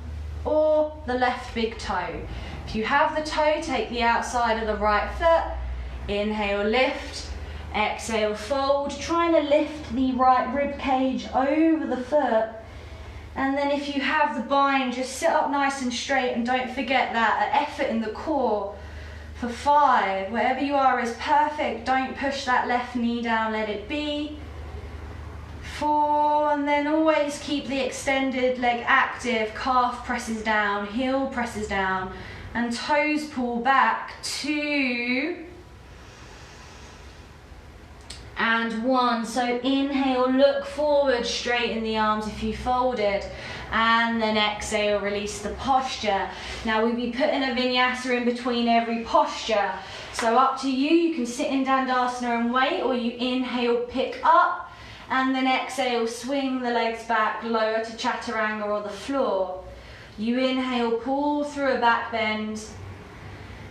or the left big toe. If you have the toe, take the outside of the right foot. Inhale, lift. Exhale, fold. Trying to lift the right rib cage over the foot. And then if you have the bind, just sit up nice and straight, and don't forget that effort in the core for 5. Wherever you are is perfect. Don't push that left knee down, let it be. 4, and then always keep the extended leg active. Calf presses down, heel presses down, and toes pull back. 2, and 1. So inhale, look forward, straighten the arms if you folded, and then exhale, release the posture. Now we'll be putting a vinyasa in between every posture, so up to you. You can sit in Dandasana and wait, or you inhale, pick up, and then exhale, swing the legs back, lower to Chaturanga or the floor. You inhale, pull through a back bend.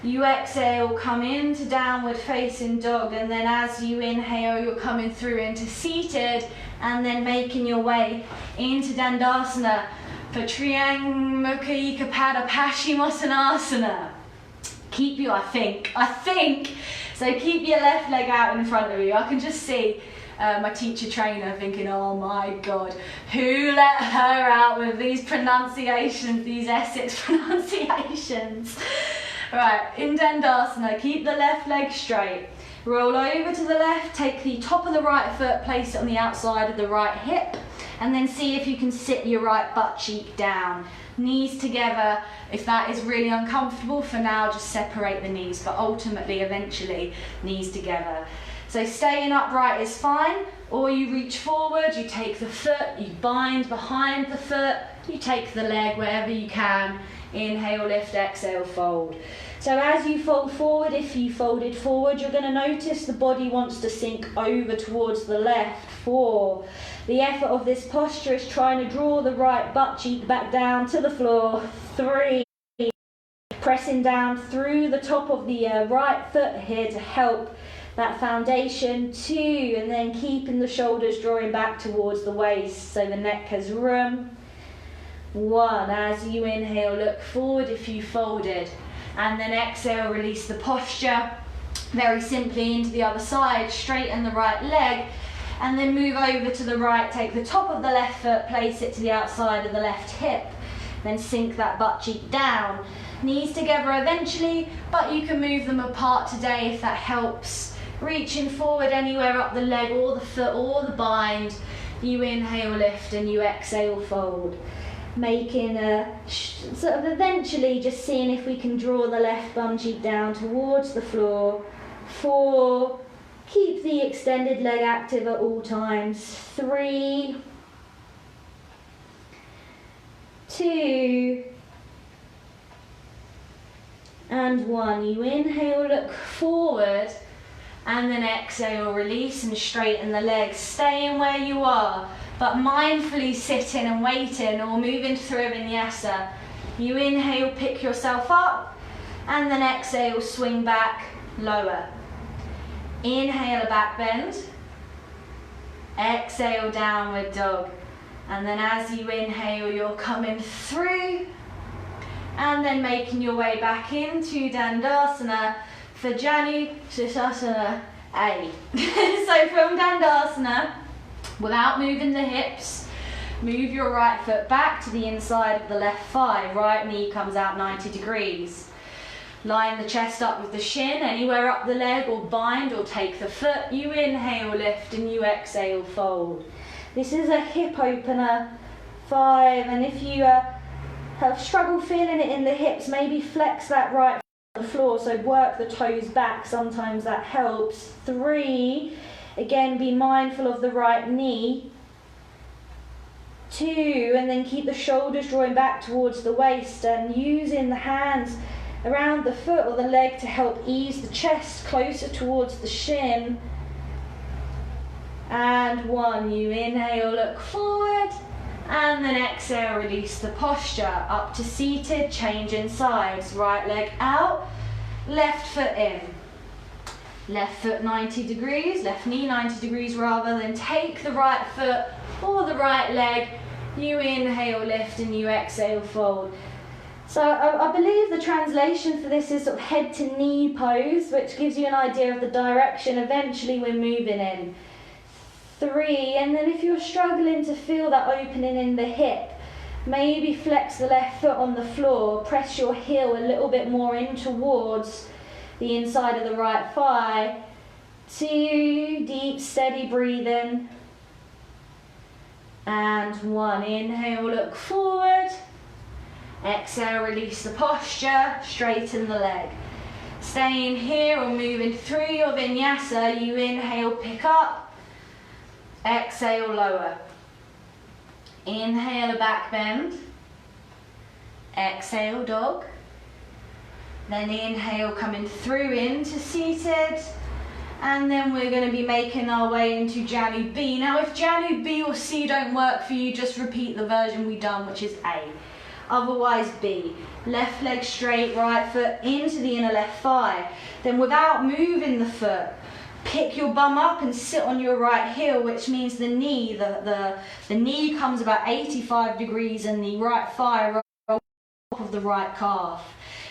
You exhale, come into downward facing dog, and then as you inhale, you're coming through into seated, and then making your way into Dandasana for Triangmukha Ekapada Paschimottanasana. Keep your, I think, so keep your left leg out in front of you. I can just see my teacher trainer thinking, oh my God, who let her out with these pronunciations, these Essex pronunciations? Right, in Dandasana, keep the left leg straight. Roll over to the left, take the top of the right foot, place it on the outside of the right hip, and then see if you can sit your right butt cheek down. Knees together. If that is really uncomfortable, for now just separate the knees, but ultimately, eventually, knees together. So staying upright is fine, or you reach forward, you take the foot, you bind behind the foot, you take the leg wherever you can. Inhale, lift, exhale, fold. So as you fold forward, if you folded forward, you're going to notice the body wants to sink over towards the left. 4. The effort of this posture is trying to draw the right butt cheek back down to the floor. 3. Pressing down through the top of the right foot here to help that foundation. 2. And then keeping the shoulders drawing back towards the waist so the neck has room. 1. As you inhale, look forward if you folded, and then exhale, release the posture. Very simply into the other side, straighten the right leg, and then move over to the right, take the top of the left foot, place it to the outside of the left hip, then sink that butt cheek down. Knees together eventually, but you can move them apart today if that helps. Reaching forward anywhere up the leg or the foot or the bind. You inhale, lift, and you exhale, fold. Making a sort of eventually just seeing if we can draw the left bum cheek down towards the floor. 4. Keep the extended leg active at all times. 3. 2. And 1. You inhale, look forward, and then exhale, release and straighten the legs. Staying where you are, but mindfully sitting and waiting or moving through a vinyasa. You inhale, pick yourself up, and then exhale, swing back, lower. Inhale, a back bend. Exhale, downward dog. And then as you inhale, you're coming through, and then making your way back into Dandasana for Janu Sirsasana A. So from Dandasana, without moving the hips, move your right foot back to the inside of the left thigh. Right knee comes out 90 degrees. Line the chest up with the shin, anywhere up the leg, or bind or take the foot. You inhale, lift, and you exhale, fold. This is a hip opener. 5, and if you have struggled feeling it in the hips, maybe flex that right foot on the floor, so work the toes back, sometimes that helps. 3, again, be mindful of the right knee. 2, and then keep the shoulders drawing back towards the waist and using the hands around the foot or the leg to help ease the chest closer towards the shin. And 1, you inhale, look forward, and then exhale, release the posture. Up to seated, changing sides. Right leg out, left foot in. Left foot 90 degrees, left knee 90 degrees rather, then take the right foot or the right leg. You inhale, lift, and you exhale, fold. So I believe the translation for this is sort of head to knee pose, which gives you an idea of the direction eventually we're moving in. 3, and then if you're struggling to feel that opening in the hip, maybe flex the left foot on the floor, press your heel a little bit more in towards the inside of the right thigh. 2, deep, steady breathing. And 1, inhale, look forward. Exhale, release the posture, straighten the leg. Staying here or moving through your vinyasa, you inhale, pick up, exhale, lower. Inhale, a back bend, exhale, dog. Then inhale, coming through into seated. And then we're going to be making our way into Janu B. Now if Janu B or C don't work for you, just repeat the version we done, which is A. Otherwise B. Left leg straight, right foot into the inner left thigh. Then without moving the foot, pick your bum up and sit on your right heel, which means the knee, the knee comes about 85 degrees and the right thigh rolls off of the right calf.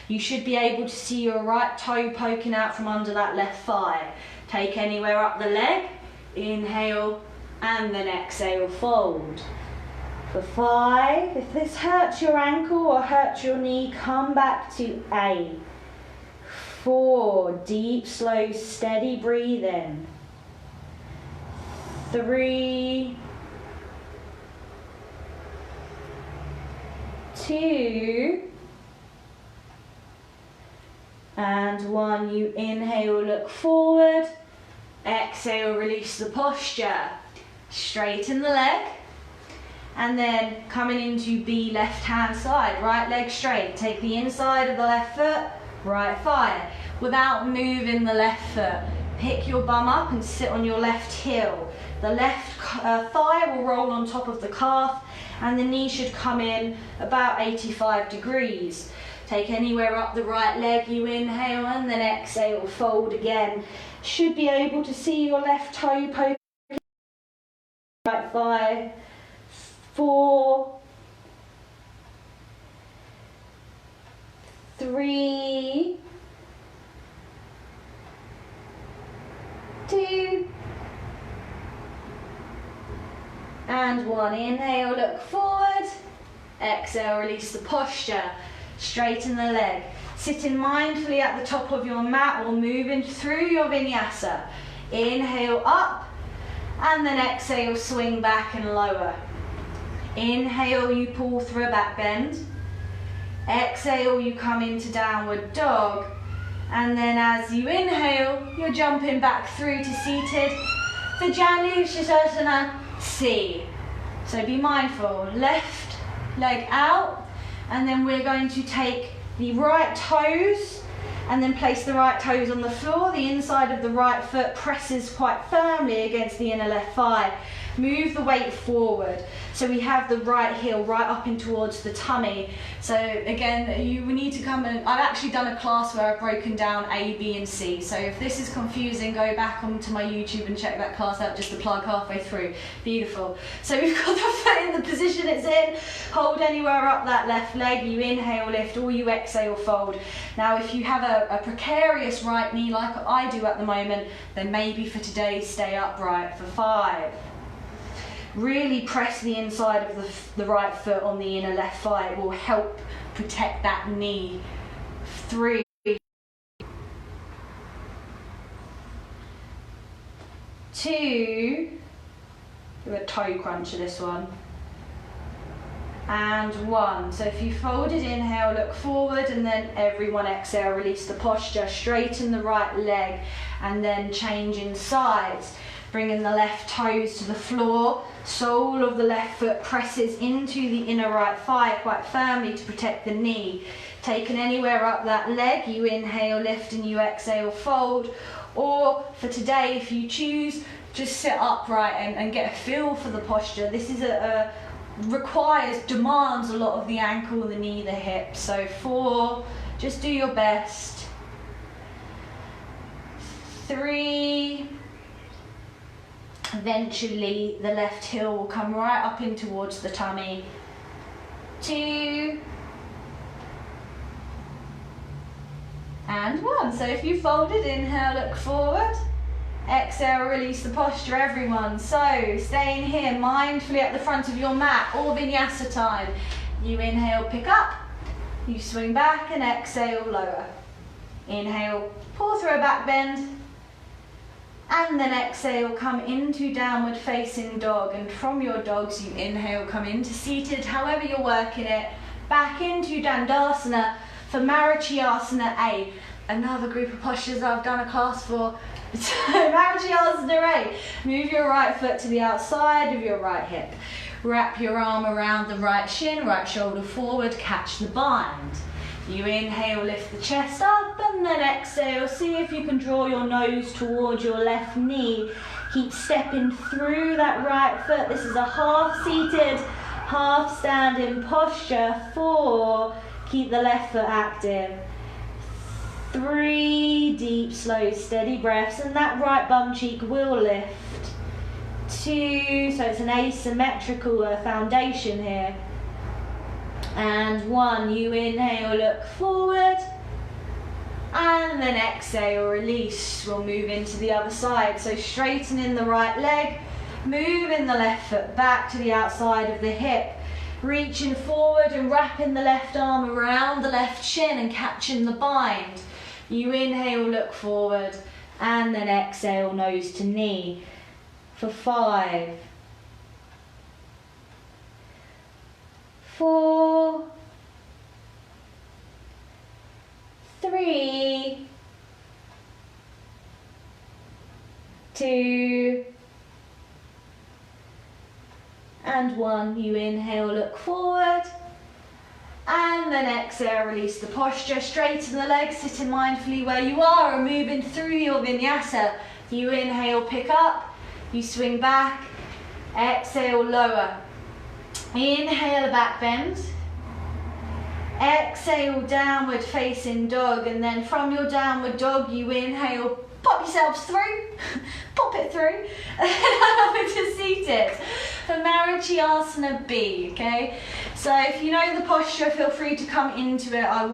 You should be able to see your right toe poking out from under that left thigh. Take anywhere up the leg, inhale, and then exhale, fold. For 5, if this hurts your ankle or hurts your knee, come back to A. 4, deep, slow, steady breathing. 3, 2, and 1. You inhale, look forward. Exhale, release the posture. Straighten the leg. And then coming into B, left hand side, right leg straight. Take the inside of the left foot, right thigh. Without moving the left foot, pick your bum up and sit on your left heel. The left thigh will roll on top of the calf and the knee should come in about 85 degrees. Take anywhere up the right leg, you inhale and then exhale, fold again. Should be able to see your left toe poking right thigh. 4, 3, 2, and 1. Inhale, look forward. Exhale, release the posture. Straighten the leg. Sitting mindfully at the top of your mat or moving through your vinyasa. Inhale up, and then exhale, swing back and lower. Inhale, you pull through a back bend. Exhale, you come into downward dog. And then as you inhale, you're jumping back through to seated for Janu C. So be mindful, left leg out, and then we're going to take the right toes and then place the right toes on the floor. The inside of the right foot presses quite firmly against the inner left thigh. Move the weight forward. So we have the right heel right up in towards the tummy. So again, you need to come and, I've actually done a class where I've broken down A, B and C. So if this is confusing, go back onto my YouTube and check that class out, just the plug halfway through. Beautiful. So we've got the foot in the position it's in. Hold anywhere up that left leg. You inhale, lift, or you exhale, fold. Now if you have a precarious right knee like I do at the moment, then maybe for today stay upright for 5. Really press the inside of the right foot on the inner left thigh. It will help protect that knee. 3, 2, do a toe crunch of this one, and 1. So if you folded, inhale, look forward, and then everyone exhale, release the posture, straighten the right leg, and then changing sides. Bringing the left toes to the floor, sole of the left foot presses into the inner right thigh quite firmly to protect the knee. Taken anywhere up that leg, you inhale, lift, and you exhale, fold. Or for today, if you choose, just sit upright and get a feel for the posture. This is demands a lot of the ankle, the knee, the hip. So 4, just do your best. 3, eventually the left heel will come right up in towards the tummy. 2, and 1. So if you folded, inhale, look forward. Exhale, release the posture, everyone. So staying here mindfully at the front of your mat, all vinyasa time. You inhale, pick up. You swing back and exhale, lower. Inhale, pull through a back bend. And then exhale, come into downward facing dog. And from your dogs, you inhale, come into seated, however you're working it. Back into Dandasana for Marichyasana A. another group of postures I've done a class for. So Ashtanga. Move your right foot to the outside of your right hip. Wrap your arm around the right shin, right shoulder forward, catch the bind. You inhale, lift the chest up, and then exhale. See if you can draw your nose towards your left knee. Keep stepping through that right foot. This is a half seated, half standing posture. 4, keep the left foot active. 3, deep, slow, steady breaths, and that right bum cheek will lift. 2, so it's an asymmetrical foundation here. And 1, you inhale, look forward, and then exhale, release. We'll move into the other side. So straightening the right leg, moving the left foot back to the outside of the hip, reaching forward and wrapping the left arm around the left shin and catching the bind. You inhale, look forward, and then exhale, nose to knee. For 5, 4, 3, 2, and 1. You inhale, look forward, and then exhale, release the posture. Straighten the legs, sitting mindfully where you are and moving through your vinyasa. You inhale, pick up, you swing back, exhale, lower. Inhale, a back bend. Exhale, downward facing dog, and then from your downward dog, you inhale, pop yourselves through, pop it through, and then over to seated for Ashtanga B, okay? So if you know the posture, feel free to come into it.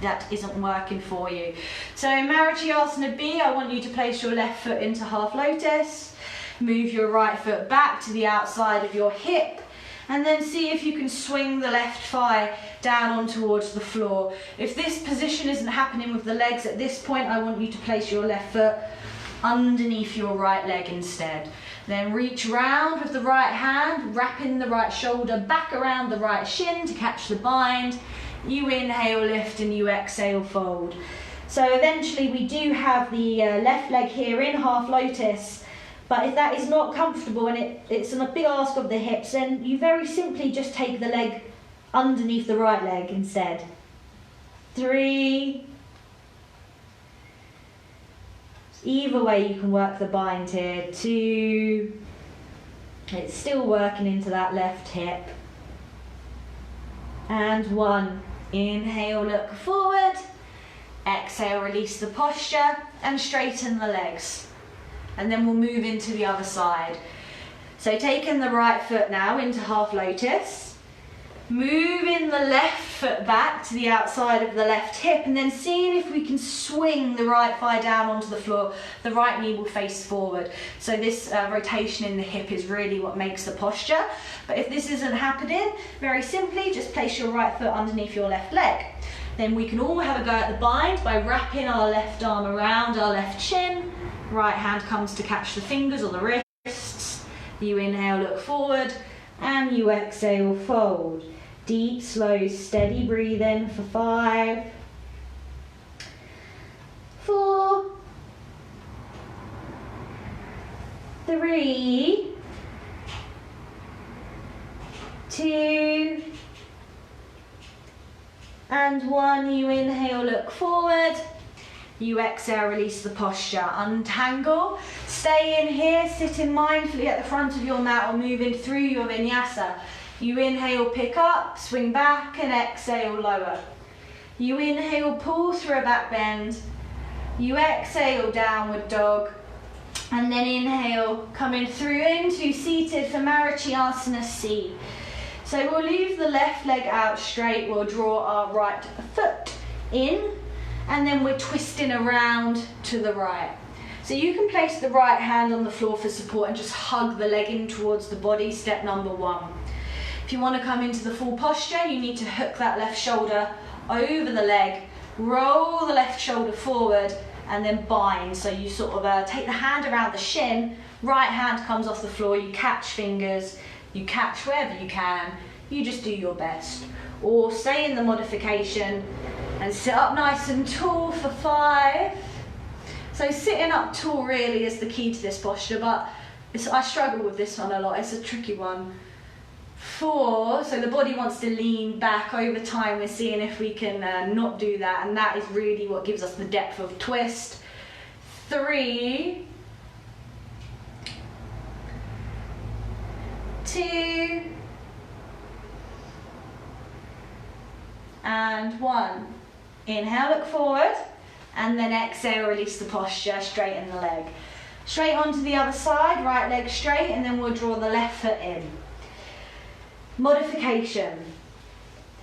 That isn't working for you. So in Ashtanga B, I want you to place your left foot into half lotus, move your right foot back to the outside of your hip, and then see if you can swing the left thigh down on towards the floor. If this position isn't happening with the legs at this point, I want you to place your left foot underneath your right leg instead. Then reach round with the right hand, wrapping the right shoulder back around the right shin to catch the bind. You inhale, lift, and you exhale, fold. So eventually we do have the left leg here in half lotus, but if that is not comfortable and it's a big ask of the hips, then you very simply just take the leg underneath the right leg instead. 3. Either way you can work the bind here. 2. It's still working into that left hip. And 1. Inhale, look forward. Exhale, release the posture and straighten the legs. And then we'll move into the other side. So taking the right foot now into half lotus, moving the left foot back to the outside of the left hip, and then seeing if we can swing the right thigh down onto the floor. The right knee will face forward. So this rotation in the hip is really what makes the posture. But if this isn't happening, very simply just place your right foot underneath your left leg. Then we can all have a go at the bind by wrapping our left arm around our left shin. Right hand comes to catch the fingers or the wrists. You inhale, look forward, and you exhale, fold. Deep, slow, steady breathing for 5, 4, 3, 2, and 1. You inhale, look forward. You exhale, release the posture, untangle. Stay in here, sitting mindfully at the front of your mat or moving through your vinyasa. You inhale, pick up, swing back, and exhale, lower. You inhale, pull through a back bend. You exhale, downward dog. And then inhale, coming through into seated for Ashtanga C. So we'll leave the left leg out straight. We'll draw our right foot in. And then we're twisting around to the right. So you can place the right hand on the floor for support and just hug the leg in towards the body, step number 1. If you want to come into the full posture, you need to hook that left shoulder over the leg, roll the left shoulder forward, and then bind. So you sort of take the hand around the shin, right hand comes off the floor, you catch fingers, you catch wherever you can, you just do your best. Or stay in the modification, And sit up nice and tall for 5. So sitting up tall really is the key to this posture, but I struggle with this one a lot, it's a tricky one. 4, so the body wants to lean back over time. We're seeing if we can not do that, and that is really what gives us the depth of twist. 3, 2, and 1. Inhale, look forward, and then exhale, release the posture, straighten the leg. Straight onto the other side, right leg straight, and then we'll draw the left foot in. Modification.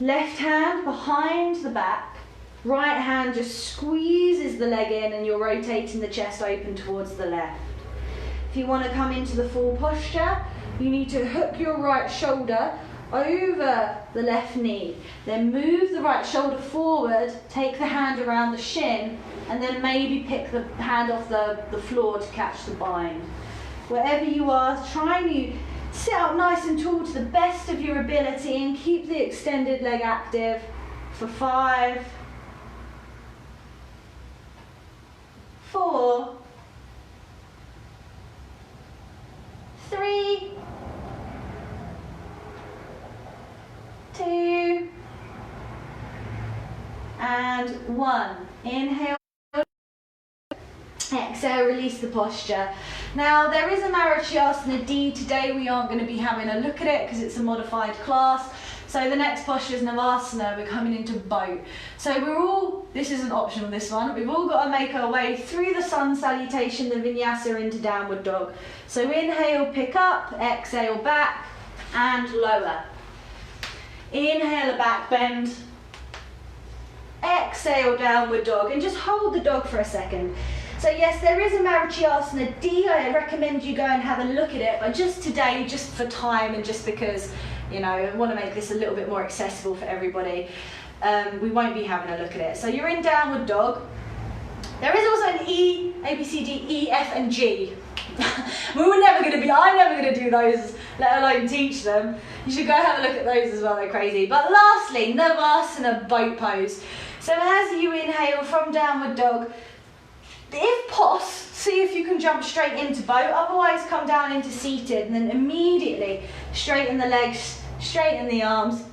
Left hand behind the back, right hand just squeezes the leg in, and you're rotating the chest open towards the left. If you want to come into the full posture, you need to hook your right shoulder over the left knee, then move the right shoulder forward, take the hand around the shin, and then maybe pick the hand off the floor to catch the bind. Wherever you are, try and sit up nice and tall to the best of your ability and keep the extended leg active for 5, 4, 3, 2, and 1. Inhale, exhale, release the posture. Now there is a Marichyasana D. Today we aren't going to be having a look at it because it's a modified class. So the next posture is Navasana. We're coming into boat. So this isn't optional, this one. We've all got to make our way through the sun salutation, the vinyasa, into downward dog. So inhale, pick up, exhale, back, and lower. Inhale, a back bend. Exhale, downward dog, and just hold the dog for a second. So yes, there is a Marichyasana D. I recommend you go and have a look at it, but just today, just for time and just because, you know, I want to make this a little bit more accessible for everybody, we won't be having a look at it. So you're in downward dog. There is also an E, A, B, C, D, E, F, and G. I'm never going to do those, let alone teach them. You should go have a look at those as well, they're crazy. But lastly, Navasana, boat pose. So as you inhale from downward dog, if pos, see if you can jump straight into boat, otherwise come down into seated and then immediately straighten the legs, straighten the arms.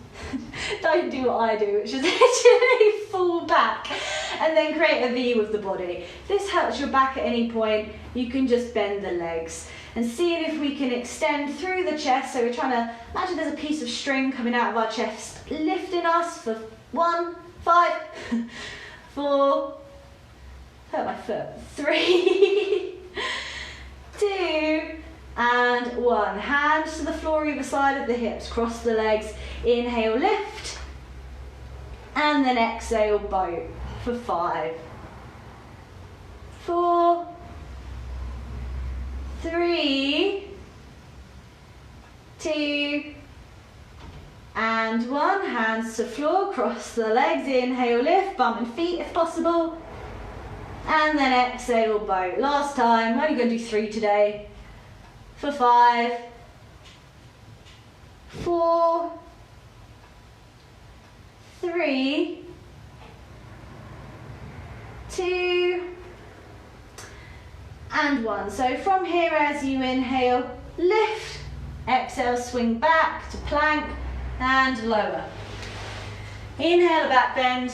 Don't do what I do, which is literally fall back and then create a V with the body. If this helps your back at any point, you can just bend the legs and seeing if we can extend through the chest. So we're trying to imagine there's a piece of string coming out of our chest, lifting us for 1, 5, 4, hurt my foot, 3, 2, and 1. Hands to the floor either side of the hips, cross the legs, inhale, lift, and then exhale, boat for 5, 4, 3, 2, and 1. Hands to floor, cross the legs, inhale, lift, bum and feet if possible, and then exhale, boat. Last time, we're only going to do 3 today, for 5, 4, 3, 2, and 1. So from here, as you inhale, lift, exhale, swing back to plank and lower. Inhale, back bend.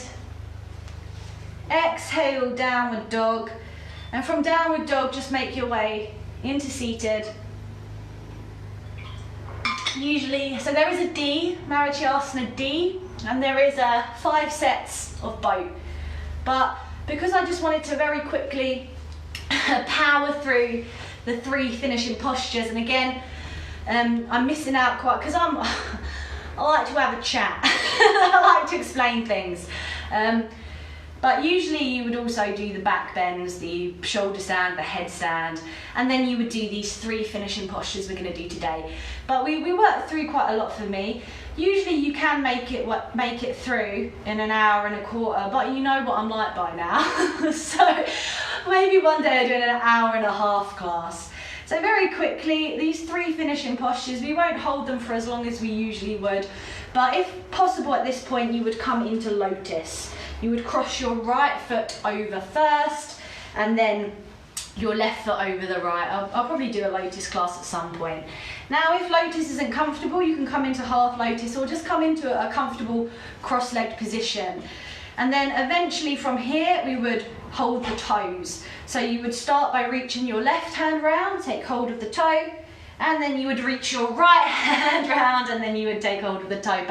Exhale, downward dog. And from downward dog, just make your way into seated. Usually, so there is a D, Marichyasana D, and there is 5 sets of boat. But because I just wanted to very quickly power through the 3 finishing postures, and again, I'm missing out quite, because I like to have a chat. I like to explain things. But usually you would also do the back bends, the shoulder stand, the head stand, and then you would do these 3 finishing postures we're going to do today. But we worked through quite a lot for me. Usually you can make it through in an hour and a quarter, but you know what I'm like by now. So maybe one day I'm doing an hour and a half class. So very quickly, these 3 finishing postures, we won't hold them for as long as we usually would, but if possible at this point you would come into lotus. you would cross your right foot over first, and then your left foot over the right. I'll probably do a lotus class at some point. Now, if lotus isn't comfortable, you can come into half lotus or just come into a comfortable cross-legged position. And then eventually from here, we would hold the toes. So you would start by reaching your left hand round, take hold of the toe, and then you would reach your right hand round, and then you would take hold of the toe.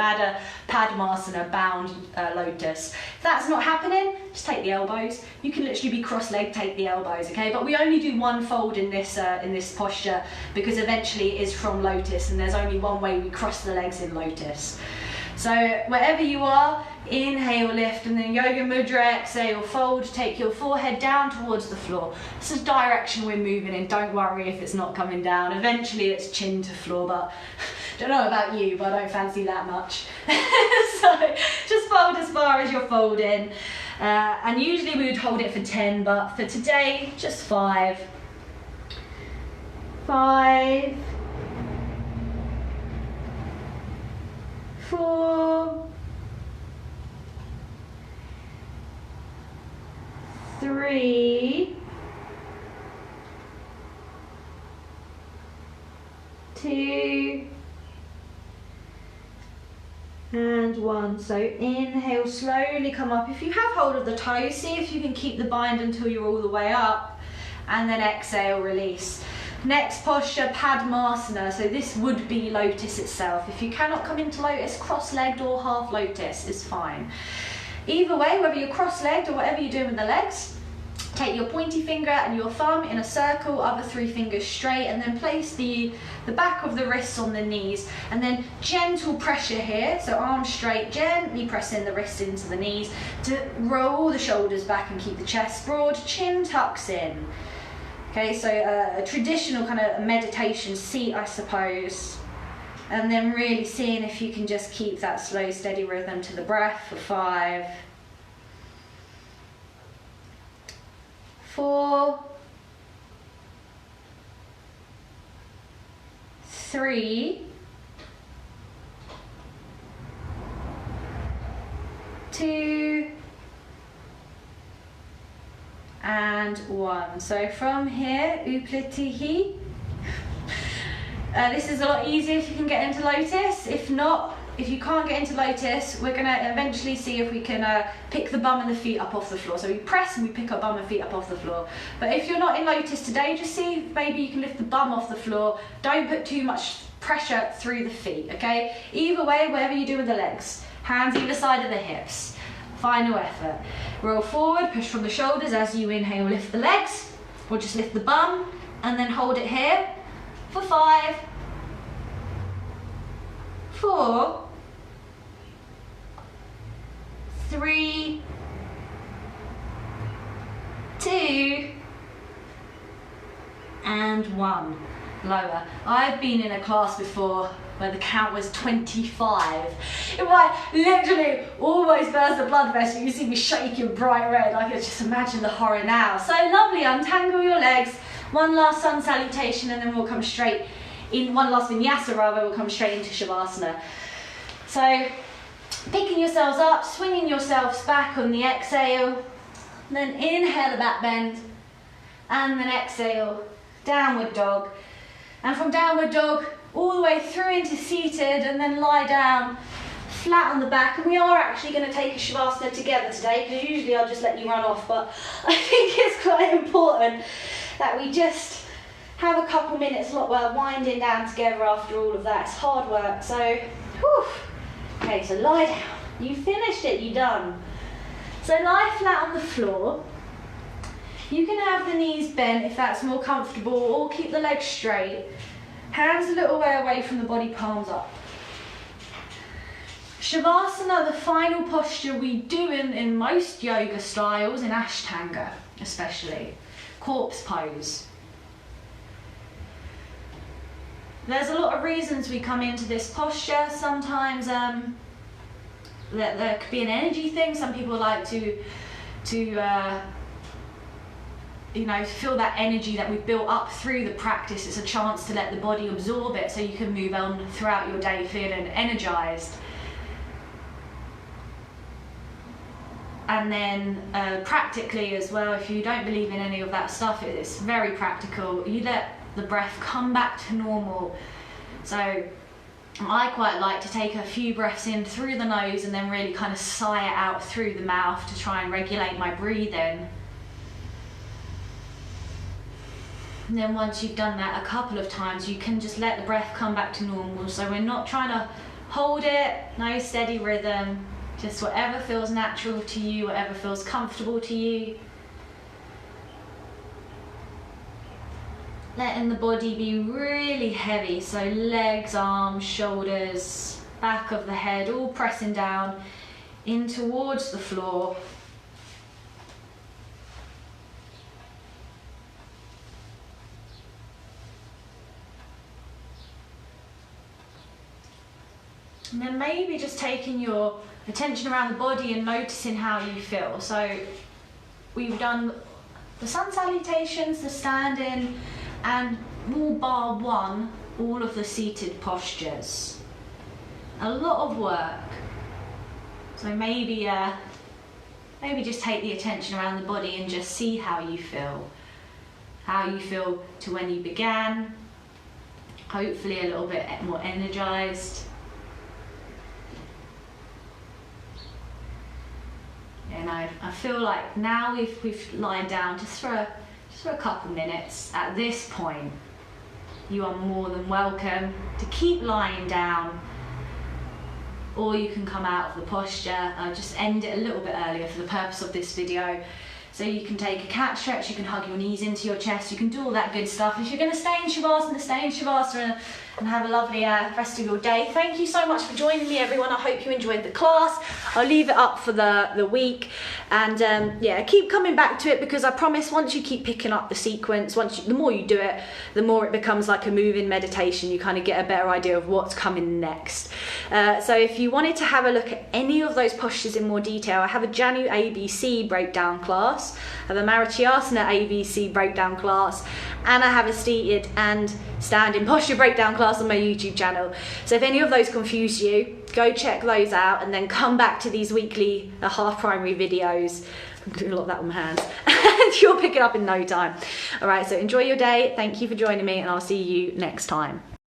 Padmasana, bound lotus. If that's not happening, just take the elbows. You can literally be cross-legged, take the elbows, okay? But we only do one fold in this posture because eventually it is from lotus, and there's only one way we cross the legs in lotus. So wherever you are, inhale, lift, and then yoga mudra, exhale, fold, take your forehead down towards the floor. This is the direction we're moving in. Don't worry if it's not coming down. Eventually it's chin to floor, but don't know about you, but I don't fancy that much. So just fold as far as you're folding. And usually we would hold it for 10, but for today, just 5. 5. 4, 3, 2, and 1. So inhale, slowly come up. If you have hold of the toes, see if you can keep the bind until you're all the way up, and then exhale, release. Next posture, Padmasana. So this would be lotus itself. If you cannot come into lotus, cross-legged or half lotus is fine. Either way, whether you're cross-legged or whatever you're doing with the legs, take your pointy finger and your thumb in a circle, other 3 fingers straight, and then place the back of the wrists on the knees, and then gentle pressure here, so arms straight, gently pressing the wrists into the knees to roll the shoulders back and keep the chest broad, chin tucks in. Okay, so a traditional kind of meditation seat, I suppose. And then really seeing if you can just keep that slow, steady rhythm to the breath for 5, 4, 3, 2, and 1. So from here, Uplatihi. This is a lot easier if you can get into lotus. If not, if you can't get into lotus, we're going to eventually see if we can pick the bum and the feet up off the floor. So we press and we pick our bum and feet up off the floor. But if you're not in lotus today, just see if maybe you can lift the bum off the floor. Don't put too much pressure through the feet, okay? Either way, whatever you do with the legs. Hands either side of the hips. Final effort. Roll forward, push from the shoulders as you inhale, lift the legs, or just lift the bum, and then hold it here for 5, 4, 3, 2, and 1. Lower. I've been in a class before where the count was 25. It might literally almost burst the blood vessel. You see me shaking bright red. I can just imagine the horror now. So lovely, untangle your legs. One last sun salutation, and then we'll come straight in, one last vinyasa rather, we'll come straight into Shavasana. So picking yourselves up, swinging yourselves back on the exhale, then inhale the back bend, and then exhale, downward dog. And from downward dog, all the way through into seated, and then lie down flat on the back. And we are actually going to take a Shavasana together today, because usually I'll just let you run off, but I think it's quite important that we just have a couple minutes winding down together after all of that. It's hard work, so whew. Okay, so lie down. You finished it, you're done. So lie flat on the floor. You can have the knees bent if that's more comfortable, or keep the legs straight. Hands a little way away from the body, palms up. Shavasana, the final posture we do in most yoga styles, in Ashtanga especially. Corpse pose. There's a lot of reasons we come into this posture. Sometimes there could be an energy thing. Some people like to feel that energy that we've built up through the practice. It's a chance to let the body absorb it so you can move on throughout your day feeling energized. And then practically as well, if you don't believe in any of that stuff, it's very practical. You let the breath come back to normal. So I quite like to take a few breaths in through the nose and then really kind of sigh it out through the mouth to try and regulate my breathing. And then once you've done that a couple of times, you can just let the breath come back to normal. So we're not trying to hold it, no steady rhythm, just whatever feels natural to you, whatever feels comfortable to you. Letting the body be really heavy, so legs, arms, shoulders, back of the head, all pressing down in towards the floor. And then maybe just taking your attention around the body and noticing how you feel. So we've done the sun salutations, the standing, and all bar one, all of the seated postures. A lot of work. So maybe just take the attention around the body and just see how you feel. How you feel to when you began. Hopefully a little bit more energized. And I feel like now we've lied down just for a couple minutes. At this point, you are more than welcome to keep lying down, or you can come out of the posture. I'll just end it a little bit earlier for the purpose of this video. So you can take a cat stretch, you can hug your knees into your chest, you can do all that good stuff. If you're going to stay in Shavasana, stay in Shavasana and have a lovely rest of your day. Thank you so much for joining me, everyone. I hope you enjoyed the class. I'll leave it up for the week. And yeah, keep coming back to it, because I promise once you keep picking up the sequence, the more you do it, the more it becomes like a moving meditation. You kind of get a better idea of what's coming next. So if you wanted to have a look at any of those postures in more detail, I have a Janu ABC breakdown class, I have a Marichyasana ABC breakdown class, and I have a seated and standing posture breakdown class on my YouTube channel. So if any of those confuse you, go check those out and then come back to these weekly half primary videos. I'm doing a lot of that with my hands. And you'll pick it up in no time. All right, so enjoy your day. Thank you for joining me, and I'll see you next time.